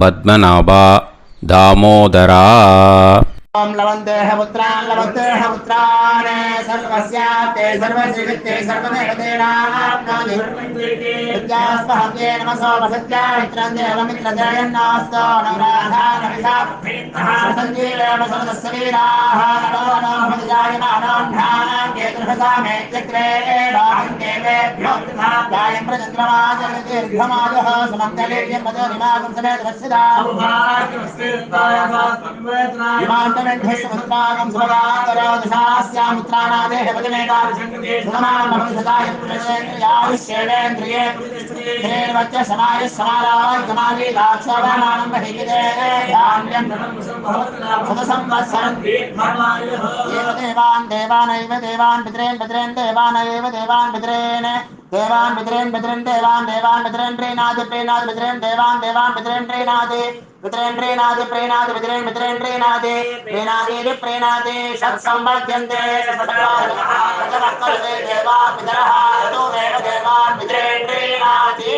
Speaker 1: பத்மநாபா, தாமோதரா.
Speaker 3: ओम लवन्तेह पुत्रान् सर्वस्याते सर्वश्रीवित्ते सर्वदेवतेनाप्नोति विद्यास्पहव्ये नमसो वसत्या मित्रं देवमित्रजयन्नास्तो नवराधानविषासञ्जीवेम समदस्सवीराः नमो नमः जायमानोऽन्धानां केतुर्भसामे चक्रे बाहुन्देवेभ्यो गायं प्रचन्द्रमाजगदीर्घमाजः सुमङ्गलेयं पदोनिमागं समेत वत्सिदा विमानमेघस्समुद्रागं सुभगाकरोदशास्यामुत्राणादेह पदमेकाभिसङ्गते सुमानमभिसदायुष्येवेन्द्रिये धेर्वच्च समायः समाराय समाली दाक्षावानानं महिगिते धान्यं सदसंवत्सरं एव देवान् देवान् पितॄन् देवानैव देवान् पितॄन् देवान् पितॄन् देवान् पितॄन् प्रीणाति पितॄन् देवान् पितॄन् प्रीणाति प्रीणाति पितॄन् प्रीणाति प्रीणाति षट्संवर्ध्यन्ते देवा पितरः ततोमेव देवान् पितॄन् प्रीणाति.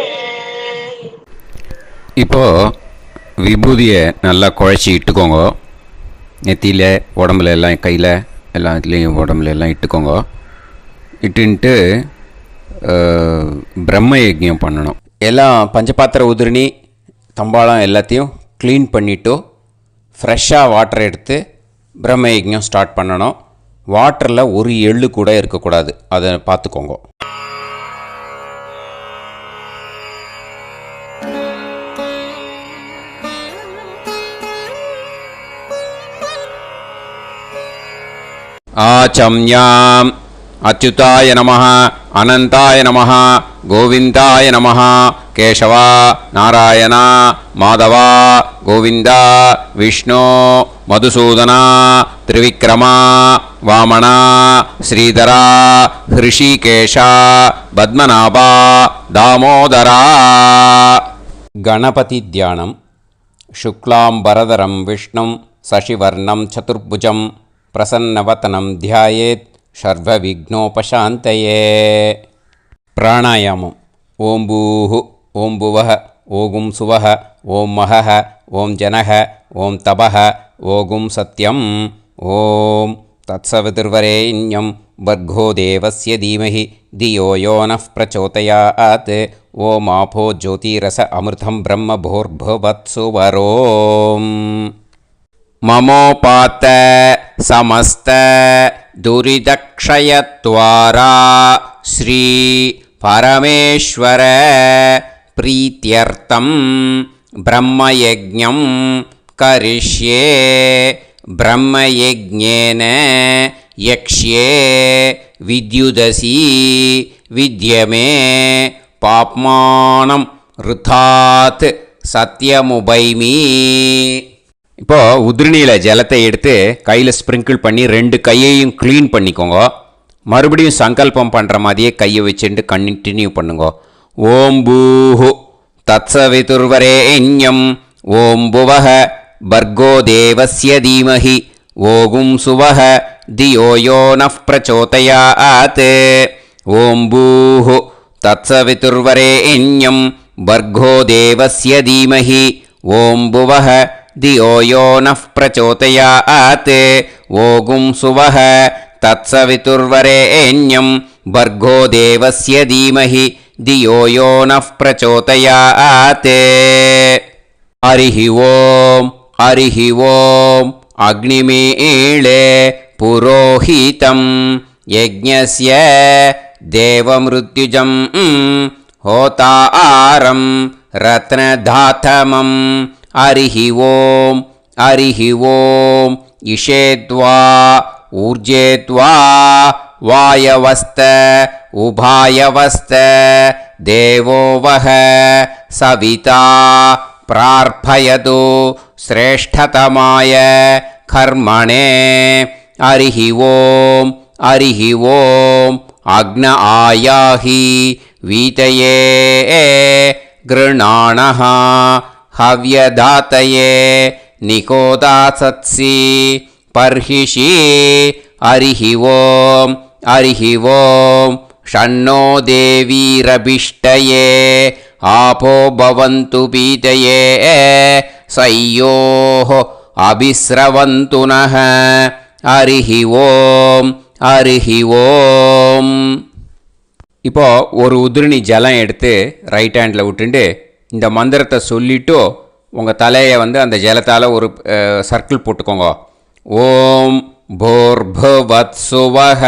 Speaker 1: இப்போது விபூதியை நல்லா குழச்சி இட்டுக்கோங்க. நெத்தியில், உடம்புல எல்லாம், கையில் எல்லாத்துலேயும் உடம்புல எல்லாம் இட்டுக்கோங்க. இட்டுன்ட்டு பிரம்ம யஜ்ஞம் பண்ணணும். எல்லாம் பஞ்சபாத்திர உதிரணி தம்பாளம் எல்லாத்தையும் க்ளீன் பண்ணிவிட்டு ஃப்ரெஷ்ஷாக வாட்டர் எடுத்து பிரம்ம யஜ்ஞம் ஸ்டார்ட் பண்ணணும். வாட்டரில் ஒரு எள்ளு கூட இருக்கக்கூடாது. அதை பார்த்துக்கோங்க. ஆச்சம்யாம் அச்சுதாய நமஹ, அனந்தாய நமஹ, கோவிந்தாய நமஹ, கேசவா, நாராயணா, மாதவா, கோவிந்தா, விஷ்ணு, மதுசூதனா, திரிவிக்ரமா, வாமனா, ஸ்ரீதரா, ஹிருஷிகேஷா, பத்மநாபா, தாமோதரா. கணபதி தியானம். சுக்லாம்பரதரம் விஷ்ணும் சசிவர்ணம் சதுர்புஜம் பிரசன்னவதனம் தியாயேத் சர்வவிக்னோபசாந்தயே. பிராணாயாமம். ஓம் பூஹு, ஓம் புவஹ, ஓகும் சுவஹ, ஓம் மஹஹ, ஓம் ஜனஹ, ஓம் தபஹ, ஓகும் சத்யம். ஓம் தத்சவிதுர்வரேண்யம் வர்கோ தேவஸ்ய தீமஹி தியோ யோ நः பிரச்சோதயாத். ஓம் ஆபோ ஜோதிரஸ அமிர்தம் பிரம்ம பூர்புவத்சு வரோம். மமோபாத்த சமஸ்த துரிதக்ஷயத்வாரா ஸ்ரீ பரமேஸ்வர பிரீத்யர்த்தம் பிரம்மயஜ்ஞம் கரிஷ்யே பிரம்மயஜ்ஞேன யக்ஷ்யே வித்யுதசி வித்யமே பாப்மானம் ருதாத் சத்யமுபைமி. இப்போது உதிரணியில் ஜலத்தை எடுத்து கையில் ஸ்ப்ரிங்கிள் பண்ணி 2 கையையும் க்ளீன் பண்ணிக்கோங்க. மறுபடியும் சங்கல்பம் பண்ணுற மாதிரியே கையை வச்சுட்டு கண்டினியூ பண்ணுங்க. ஓம் பூஹு தத்சவிதுர்வரேண்யம் ஓம் புவஹ பர்கோ தேவஸ்ய தீமஹி ஓகும் சுவஹ தியோ யோ நஃப் பிரச்சோதயாத். ஓம் பூஹு தத்சவிதுர்வரேண்யம் பர்கோ தேவஸ்ய தீமஹி ஓம் புவஹ தியோ யோ நஃப் பிரச்சோதயாத். ஓகும் சுவஹ தத்சவிதுர்வரேண்யம் பர்கோ தேவஸ்ய தீமஹி தியோ யோ நஃப் பிரச்சோதயாத். ஹரிஹி ஓம் ஹரிஹி ஓம் அக்னிமீளே புரோஹிதம் யஜ்ஞஸ்ய தேவமிருத்யுஜம் ஹோதாரம் ரத்னதாத்தமம். ஹரிஹி ஓம் ஹரிஹி ஓம் இஷேத்வா ஊர்ஜேத்வா வாயவஸ்த உபாயவஸ்த தேவோ வஹ சவிதா பிரார்ப்பயது ஸ்ரேஷ்டதமாய கர்மணே. ஹரிஹி ஓம் ஹரிஹி ஓம் அக்ன ஆயாஹி வீதயே கிருணாணஹ ஹவ்யதாத்தயே நிகோதாசத்சி பர்ஹிஷி. ஹரிஹி ஓம் ஹரிஹி ஓம் ஷன்னோ தேவீரபிஷ்டயே ஆபோ பவந்து பீதயே சய்யோஹ அபிஸ்ரவந்து நஹ. ஹரிஹி ஓம் ஹரிஹி ஓம். இப்போ ஒரு உதிரணி ஜலம் எடுத்து ரைட் ஹேண்டில் விட்டுண்டு இந்த மந்திரத்தை சொல்லிவிட்டு உங்கள் தலையை அந்த ஜலத்தால் ஒரு சர்க்கிள் போட்டுக்கோங்க. ஓம் பூர்புவத்சுவஹ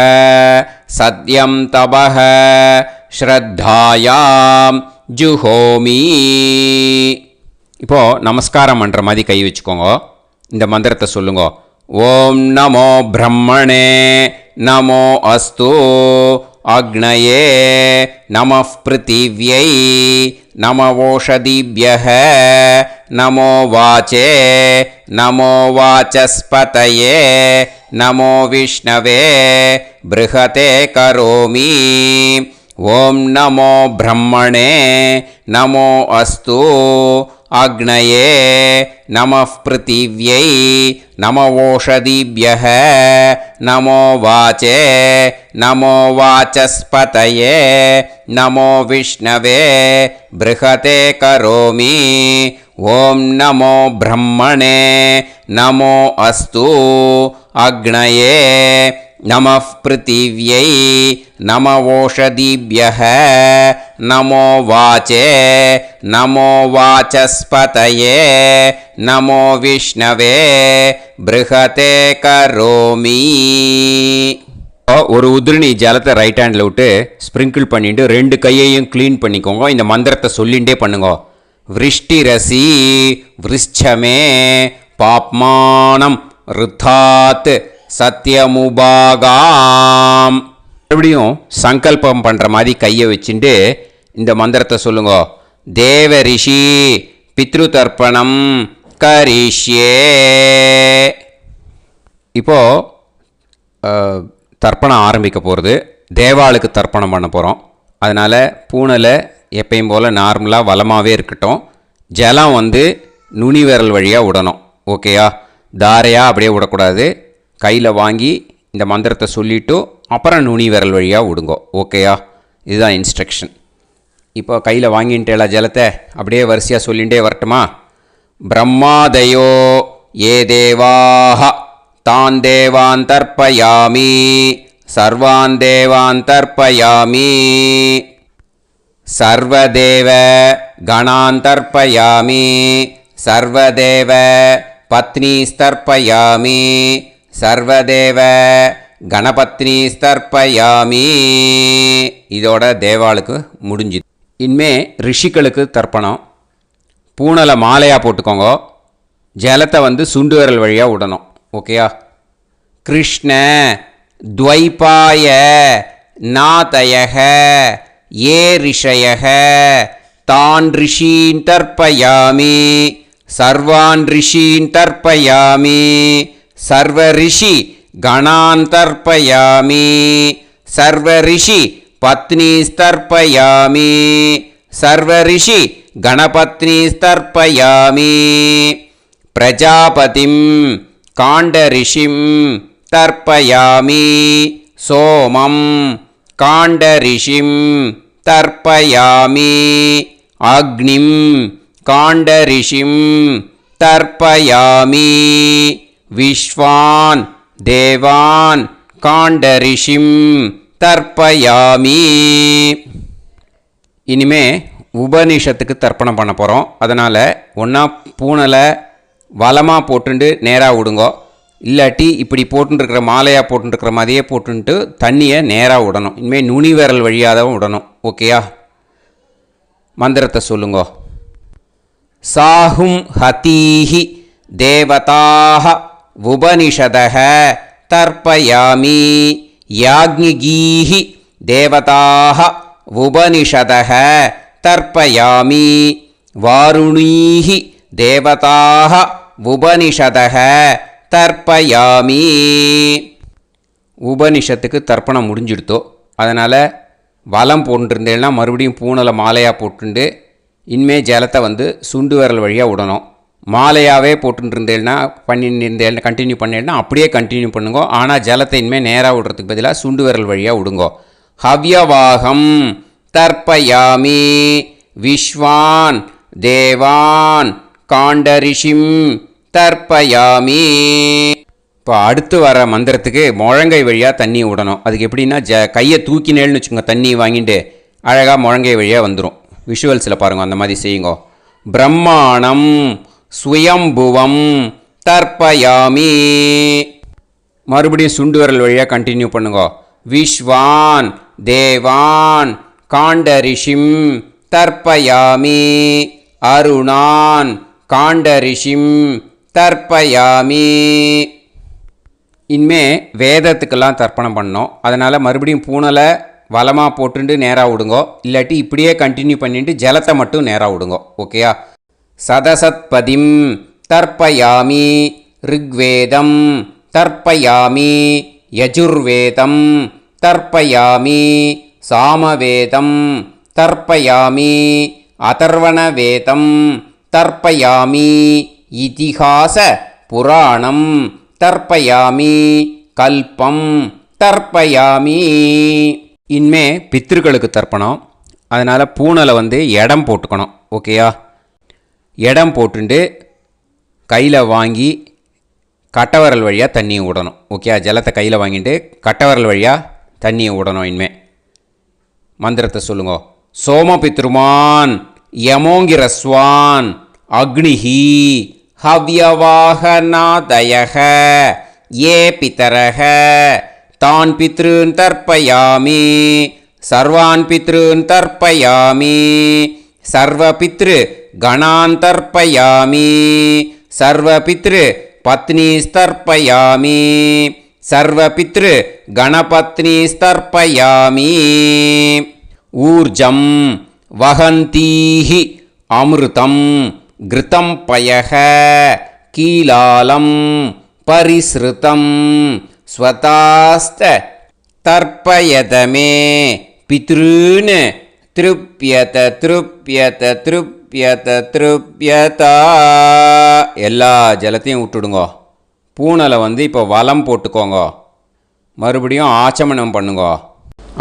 Speaker 1: சத்யம் தபஹ ஸ்ரத்தாயாம் ஜுஹோமி. இப்போது நமஸ்காரம் பண்ணுற மாதிரி கை வச்சுக்கோங்க. இந்த மந்திரத்தை சொல்லுங்க. ஓம் நமோ பிரம்மணே நமோ அஸ்து அக்னயே நமः பிருத்திவ்யை நமவோஷதிभ्यः நமோ வாச்சே நமோ வாசஸ்பதயே நமோ விஷ்ணவே ப்ருஹதே கரோமி. ஓம் நமோ பிரம்மணே நமோ அஸ்து அக்னயே நமः பிருத்திவ்யை நமவோஷதிभ्यः நமோ வாச்சே நமோ வாசஸ்பதயே நமோ விஷ்ணவே ப்ருஹதே கரோமி. ஓம் நமோ பிரம்மணே நமோ அஸ்து அக்னயே நமः பிருத்திவ்யை நமவோஷதிभ्यः நமோ வாச்சே நமோ வாசஸ்பதயே நமோ விஷ்ணவே ப்ருஹதே கரோமி. ஒரு உதிரணி ஜலத்தை ரைட் ஹேண்டில் விட்டு ஸ்ப்ரிங்கிள் பண்ணிட்டு 2 கையையும் க்ளீன் பண்ணிக்கோங்க. இந்த மந்திரத்தை சொல்லிகிட்டே பண்ணுங்க. விருஷ்டிரசி விருஷ்சமே பாப்மானம் ருத்தாத் சத்யமுபாகாம். மறுபடியும் சங்கல்பம் பண்ணுற மாதிரி கையை வச்சுட்டு இந்த மந்திரத்தை சொல்லுங்க. தேவ ரிஷி பித்ரு தர்ப்பணம் கரிஷ்யே. இப்போது தர்ப்பணம் ஆரம்பிக்க போகிறது. தேவாளுக்கு தர்ப்பணம் பண்ண போகிறோம். அதனால் பூனையில் எப்பயும் போல் நார்மலாக வளமாகவே இருக்கட்டும். ஜலம் நுனி விரல் வழியாக விடணும். ஓகேயா? தாரையாக அப்படியே விடக்கூடாது. கையில் வாங்கி இந்த மந்திரத்தை சொல்லிவிட்டு அப்புறம் நுனி விரல் வழியாக விடுங்க. ஓகேயா? இதுதான் இன்ஸ்ட்ரக்ஷன். இப்போ கையில் வாங்கிட்டேல ஜலத்தை அப்படியே வரிசையாக சொல்லிகிட்டே வரட்டுமா? பிரம்மாதயோ ஏ தேவாஹ தான் தேவான் தர்ப்பயாமி சர்வான் தேவான் தர்ப்பயாமி சர்வதேவ கணான் தர்ப்பயாமி சர்வதேவ பத்னீஸ்தர்ப்பயாமி சர்வதேவ கணபத்னி தர்ப்பயாமி. இதோட தேவாளுக்கு முடிஞ்சுது. இனிமே ரிஷிகளுக்கு தர்ப்பணம். பூனலை மாலையாக போட்டுக்கோங்க. ஜலத்தை வந்து சுண்டு விரல் வழியாக விடணும். ஓகேயா? கிருஷ்ண துவைபாய நாதயக ஏ ரிஷயக தான் ரிஷீன் தர்ப்பயாமி சர்வான் ரிஷீன் தர்ப்பயாமி சர்வ ரிஷி கணான் தர்ப்பயாமி சர்வ ரிஷி பத்னீஸ்தர்ப்பயாமி சர்வ ரிஷி கணபத்னீஸ்தர்ப்பயாமி பிரஜாபதிம் காண்டரிஷிம் தர்ப்பயாமி சோமம் காண்டரிஷிம் தர்ப்பயாமி அக்னிம் காண்டரிஷிம் தர்ப்பயாமி விஸ்வான் தேவான் காண்டரிஷிம் தர்ப்பயாமி. இனிமே உபனிஷத்துக்கு தர்ப்பணம் பண்ண போகிறோம். அதனால் ஒன்றா பூனலை வலமாக போட்டுண்டு நேராக விடுங்கோ, இல்லாட்டி இப்படி போட்டுருக்கிற மாலையாக போட்டுருக்கிற மாதிரியே போட்டுன்ட்டு தண்ணியை நேராக விடணும். இனிமேல் நுனி விரல் வழியாக தான் விடணும். ஓகேயா? மந்திரத்தை சொல்லுங்கோ. சாஹும் ஹதீஹி தேவதாக உபனிஷதக தர்ப்பயாமி யாக்ஞிகீஹி தேவதாக உபனிஷதக தர்ப்பயாமி வாருணீஹி தேவதாக உபனிஷதக தர்ப்பயாமி. உபனிஷத்துக்கு தர்ப்பணம் முடிஞ்சிடுத்தோ, அதனால் வலம் போட்டுருந்தேன்னா மறுபடியும் பூனலை மாலையாக போட்டுண்டு இனிமே ஜலத்தை வந்து சுண்டு விரல் வழியாக விடணும். மாலையாகவே போட்டுருந்தேன்னா பண்ணியிருந்தேன் கண்டினியூ பண்ணேன்னா அப்படியே கண்டினியூ பண்ணுங்கோ. ஆனால் ஜலத்தை இனிமேல் நேராக விடுறதுக்கு பதிலாக சுண்டு விரல் வழியாக விடுங்கோ. ஹவ்யவாகம் தர்ப்பயாமி விஸ்வான் தேவான் காண்டரிஷிம் தர்ப்பயாமி. இப்போ அடுத்து வர மந்திரத்துக்கு முழங்கை வழியாக தண்ணி விடணும். அதுக்கு எப்படின்னா கையை தூக்கினேன்னு வச்சுக்கோங்க, தண்ணி வாங்கிட்டு அழகாக முழங்கை வழியாக வந்துடும். விஷுவல்ஸில் பாருங்கள், அந்த மாதிரி செய்யுங்கோ. பிரம்மாணம் ஸ்வயம்புவம் தர்ப்பயாமி. மறுபடியும் சுண்டு விரல் வழியாக கண்டினியூ பண்ணுங்கோ. விஸ்வான் தேவான் காண்டரிஷிம் தர்ப்பயாமி அருணான் காண்டரிஷிம் தர்ப்பயாமி. இனிமே வேதத்துக்கெல்லாம் தர்ப்பணம் பண்ணோம். அதனால் மறுபடியும் பூனலை வலமாக போட்டுட்டு நேராக விடுங்கோ, இல்லாட்டி இப்படியே கண்டினியூ பண்ணிட்டு ஜலத்தை மட்டும் நேராக விடுங்கோ. ஓகேயா? சதசத்பதிம் தர்ப்பயாமி ரிக்வேதம் தர்ப்பயாமி யஜுர்வேதம் தர்ப்பயாமி சாமவேதம் தர்ப்பயாமி அதர்வணவேதம் தர்ப்பயாமி இதிஹாச புராணம் தர்ப்பயாமி கல்பம் தர்ப்பயாமி. இனிமே பித்ருக்களுக்கு தர்ப்பணம். அதனால் பூனலை வந்து இடம் போட்டுக்கணும். ஓகேயா? இடம் போட்டுண்டு கையில் வாங்கி கட்டவரல் வழியாக தண்ணியை விடணும். ஓகே? ஜலத்தை கையில் வாங்கிட்டு கட்டவரல் வழியாக தண்ணியை விடணும். இனிமே மந்திரத்தை சொல்லுங்க. சோமபித்ருமான் யமோங்கிரஸ்வான் அக்னிஹி ஹவ்யவாகநாதயக ஏ பிதரக தான் பித்ருன் தர்ப்பயாமி சர்வான் பித்ருன் தர்ப்பயாமி சர்வ பித்ரு கணான் தர்ப்பயாமி சர்வ பித்ரு பத்னீஸ்தர்ப்பயாமி சர்வ பித்ரு கணபத்னீஸ்தர்ப்பயாமி. ஊர்ஜம் வஹந்தீஹி அமிர்தம் கிருதம் பயக கீலாலம் பரிஸ்ருதம் ஸ்வதாஸ்த தர்ப்பயதமே பித்ருன் திருப்யத திருப்யத திருப்யத திருப்யதா. எல்லா ஜலத்தையும் விட்டுடுங்கோ. பூனலை வந்து இப்போ வலம் போட்டுக்கோங்க. மறுபடியும் ஆச்சமனம் பண்ணுங்கோ.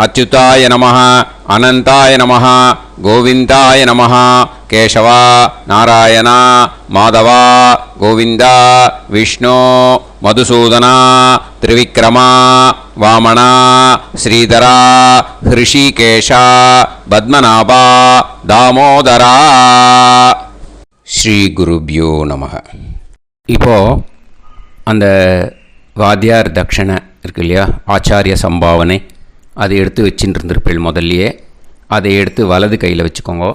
Speaker 1: அச்சுதாய நமஹ அனந்தாய நமஹ கோவிந்தாய நமஹ கேசவா நாராயணா மாதவா கோவிந்தா விஷ்ணு மதுசூதனா திரிவிக்ரமா வாமனா ஸ்ரீதரா ஹிருஷிகேஷா பத்மநாபா தாமோதரா. ஸ்ரீ குருப்யோ நமஹ. இப்போது அந்த வாத்தியார் தட்சணை இருக்கு இல்லையா, ஆச்சாரிய சம்பாவனை, அதை எடுத்து வச்சுட்டு இருந்திருப்பேள் முதல்லையே. அதை எடுத்து வலது கையில் வச்சுக்கோங்க.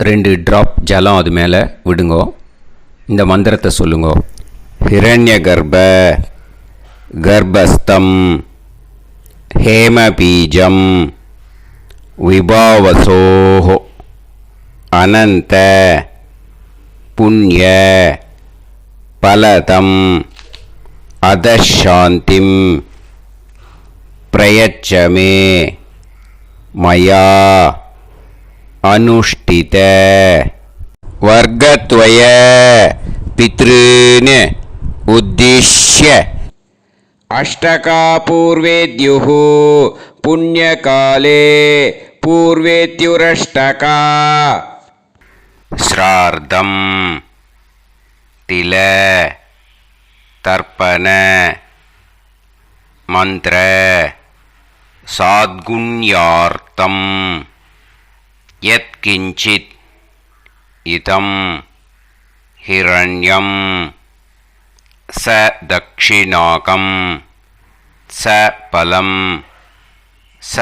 Speaker 1: 2 ட்ராப் ஜலம் அது மேலே விடுங்கோ. இந்த மந்திரத்தை சொல்லுங்க. ஹிரண்யகர்ப கர்ப்பஸ்தம் ஹேமபீஜம் விபாவசோஹ அனந்த புண்ணிய பலதம் அதசாந்திம் பிரயச்சமே மயா அனுஷ்டித வர்க்கத்வய பித்ருன் உத்திஷ்ய
Speaker 2: अष्टकापूर्वेद्युः पुण्यकाले पूर्वेत्युरष्टका
Speaker 1: ஸ்ரார்த்தம் தில தர்ப்பண மந்திர சாத்குண்யார்த்தம் யத்கிஞ்சித் இதம் ஹிரண்யம் ச தக்ஷிணாகம் ச பலம் ச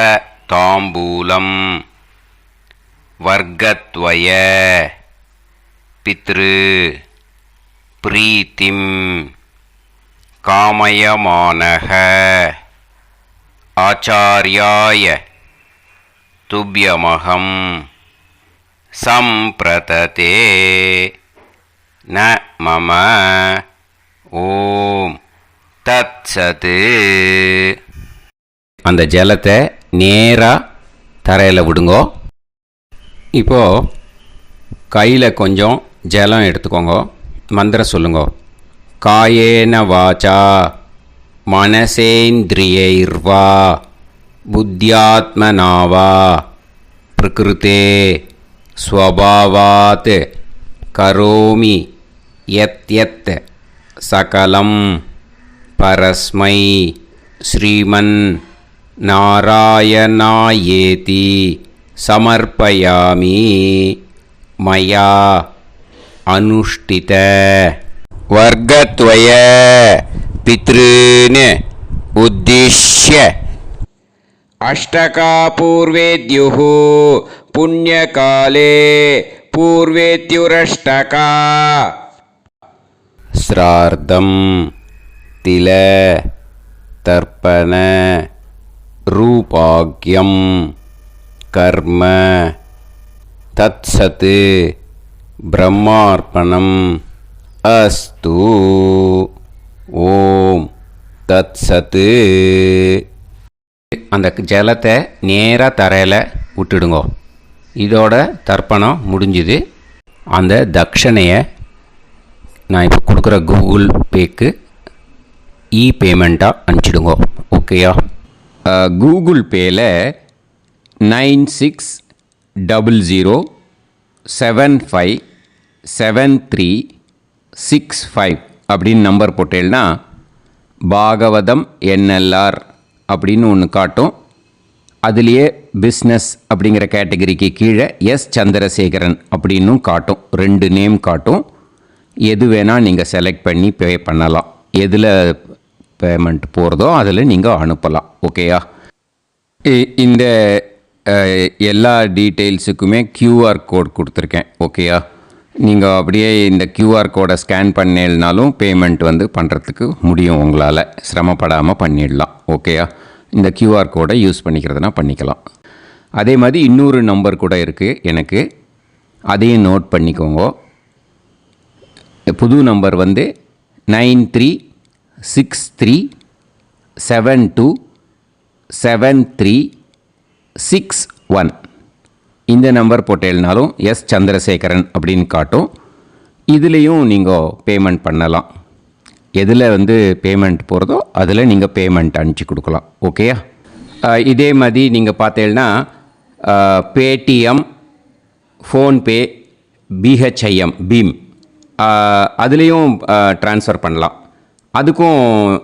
Speaker 1: தாம்பூலம் வர்க்கத்வய பித்ரு பிரீத்திம் காமயமானஹ ஆச்சார்யாய துப்யமகம் சம்பிரததே ந மம ஓம் தத்சது. அந்த ஜலத்தை நேராக தரையில் விடுங்கோ. இப்போது கையில் கொஞ்சம் ஜலம் எடுத்துக்கோங்க. மந்திரம் சொல்லுங்க. காயேன வாச்சா மனசேந்திரியைர்வா புத்தியாத்மனாவா பிரகிருதே ஸ்வபாவாத் கரோமி யத் யத் சகலம் பரஸ்மை ஸ்ரீமன் நாராயணாயேதி சமர்ப்பயாமி மயா அனுஷ்டித வர்க்கத்வய பித்ருன் உத்திஷ்ய
Speaker 2: अष्टकापूर्वेद्युः पुण्यकाले पूर्वेत्युरष्टका
Speaker 1: ஸ்ரார்த்தம் தில தர்ப்பண ரூபாக்யம் கர்ம தத்சத் பிரம்மார்ப்பணம் அஸ்து. ஓம் தத்சத். அந்த ஜலத்தை நேராக தரையில் விட்டுடுங்கோ. இதோட தர்ப்பணம் முடிஞ்சுது. அந்த தட்சணையை நான் இப்போ கொடுக்குற கூகுள் பேக்கு பேமெண்ட்டாக அனுப்பிச்சிடுங்கோ. ஓகேயா? கூகுள் பேயில் 9600757365 அப்படின்னு நம்பர் போட்டேன்னா பாகவதம் என்எல்ஆர் அப்படின்னு ஒன்று காட்டும். அதுலேயே பிஸ்னஸ் அப்படிங்கிற கேட்டகரிக்கு கீழே எஸ் சந்திரசேகரன் அப்படின்னும் காட்டும். 2 நேம் காட்டும். எது வேணால் நீங்கள் செலக்ட் பண்ணி பே பண்ணலாம். எதில் பேமெண்ட் போகிறதோ அதில் நீங்கள் அனுப்பலாம். ஓகேயா? இந்த எல்லா டீட்டெயில்ஸுக்குமே QR கோட் கொடுத்துருக்கேன். ஓகேயா? நீங்கள் அப்படியே இந்த QR கோடை ஸ்கேன் பண்ணேன்னாலும் பேமெண்ட் வந்து பண்ணுறதுக்கு முடியும். உங்களால் சிரமப்படாமல் பண்ணிடலாம். ஓகேயா? இந்த QR கோடை யூஸ் பண்ணிக்கிறதுனா பண்ணிக்கலாம். அதே மாதிரி இன்னொரு நம்பர் கூட இருக்குது எனக்கு. அதையும் நோட் பண்ணிக்கோங்க. புது நம்பர் வந்து 9363727361. இந்த நம்பர் போட்டேல்னாலும் எஸ் சந்திரசேகரன் அப்படின்னு காட்டும். இதுலேயும் நீங்கள் பேமெண்ட் பண்ணலாம். எதில் வந்து பேமெண்ட் போகிறதோ அதில் நீங்கள் பேமெண்ட் அனுப்பிச்சி கொடுக்கலாம். ஓகேயா? இதே மாதிரி நீங்கள் பார்த்தேன்னா பேடிஎம், ஃபோன்பே, பிஹெச்ஐஎம், பீம் அதுலேயும் ட்ரான்ஸ்ஃபர் பண்ணலாம். அதுக்கும்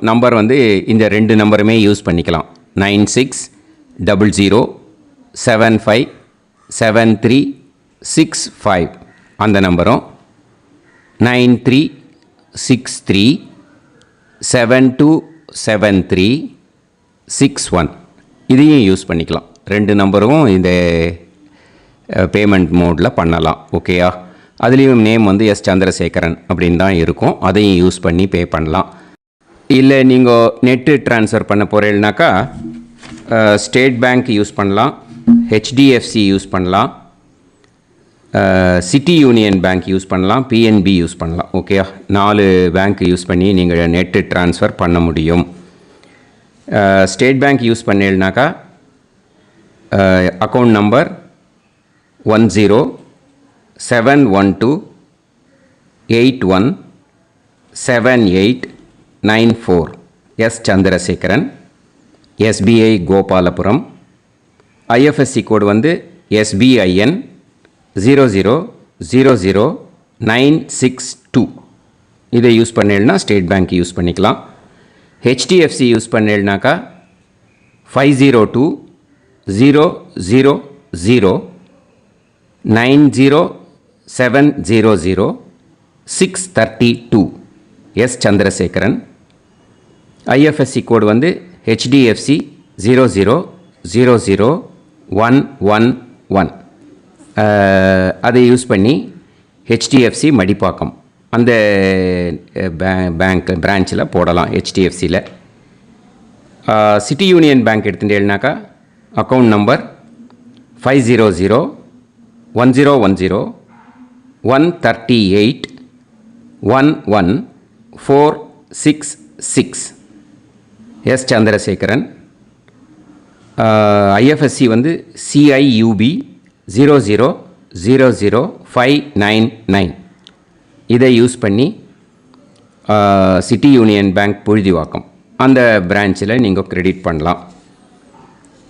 Speaker 1: நம்பர் வந்து இந்த 2 நம்பருமே யூஸ் பண்ணிக்கலாம். 9600757365 அந்த நம்பரும் 9363727361 இதையும் யூஸ் பண்ணிக்கலாம். 2 நம்பரும் இந்த பேமெண்ட் மோடில் பண்ணலாம். ஓகேயா? அதுலேயும் நேம் வந்து எஸ் சந்திரசேகரன் அப்படின்னு தான் இருக்கும். அதையும் யூஸ் பண்ணி பே பண்ணலாம். இல்லை நீங்கள் நெட்டு ட்ரான்ஸ்ஃபர் பண்ண போகிறீங்கனாக்கா ஸ்டேட் பேங்க் யூஸ் பண்ணலாம், ஹெச்டிஎஃப்சி யூஸ் பண்ணலாம், சிட்டி யூனியன் பேங்க் யூஸ் பண்ணலாம், பிஎன்பி யூஸ் பண்ணலாம். ஓகே, 4 பேங்க் யூஸ் பண்ணி நீங்கள் நெட்டு ட்ரான்ஸ்ஃபர் பண்ண முடியும். ஸ்டேட் பேங்க் யூஸ் பண்ணீங்கனாக்கா account number 1071281789 S Chandrasekaran, SBI Gopalapuram. IFSC code வந்து SBIN 0000962. இதை யூஸ் பண்ணீங்கன்னா ஸ்டேட் பேங்க் யூஸ் பண்ணிக்கலாம். ஹெச்டிஎஃப்சி யூஸ் பண்ணீங்கனாக்கா 50200090700632 எஸ் சந்திரசேகரன். ஐஎஃப்எஸ்சி கோடு வந்து HDFC 0000111. அதை யூஸ் பண்ணி HDFC மடிப்பாக்கம் அந்த பேங்க் பிரான்ச்சில் போடலாம். HDFCயில் சிட்டி யூனியன் பேங்க் எடுத்துட்டேன்னாக்கா account number 500101381146 S Chandrasekaran. IFSC வந்து CIUB 0000599. இதை யூஸ் பண்ணி சிட்டி யூனியன் பேங்க் புழுதிவாக்கம் அந்த பிரான்ச்சில் நீங்கள் கிரெடிட் பண்ணலாம்.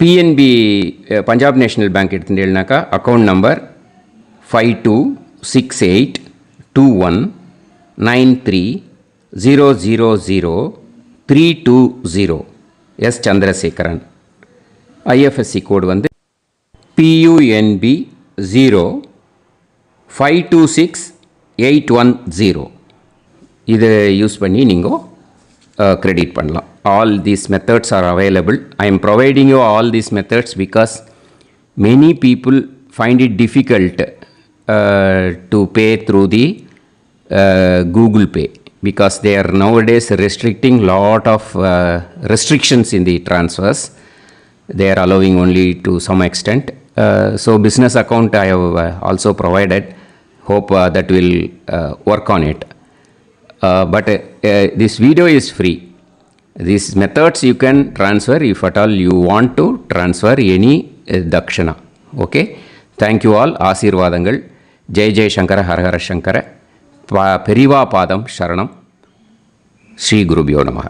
Speaker 1: PNB பஞ்சாப் நேஷ்னல் பேங்க் எடுத்துட்டேன்னாக்கா account number 52682193000320 S Chandrasekaran. IFSC code வந்து PUNB 0526810. இதை யூஸ் பண்ணி நீங்கள் கிரெடிட் பண்ணலாம். All these methods are available. I am providing you all these methods because many people find it difficult to pay through the Google Pay because they are nowadays restricting lot of restrictions in the transfers. They are allowing only to some extent. So business account I have also provided. Hope that will work on it. But this video is free. These methods you can transfer if at all you want to transfer any dakshana. Okay. Thank you all. ஆசீர்வாதங்கள். ஜெய் ஜெய் சங்கர ஹர ஹர சங்கர. பெரிவா பாதம் சரணம். ஸ்ரீ குருபியோ நமஹ.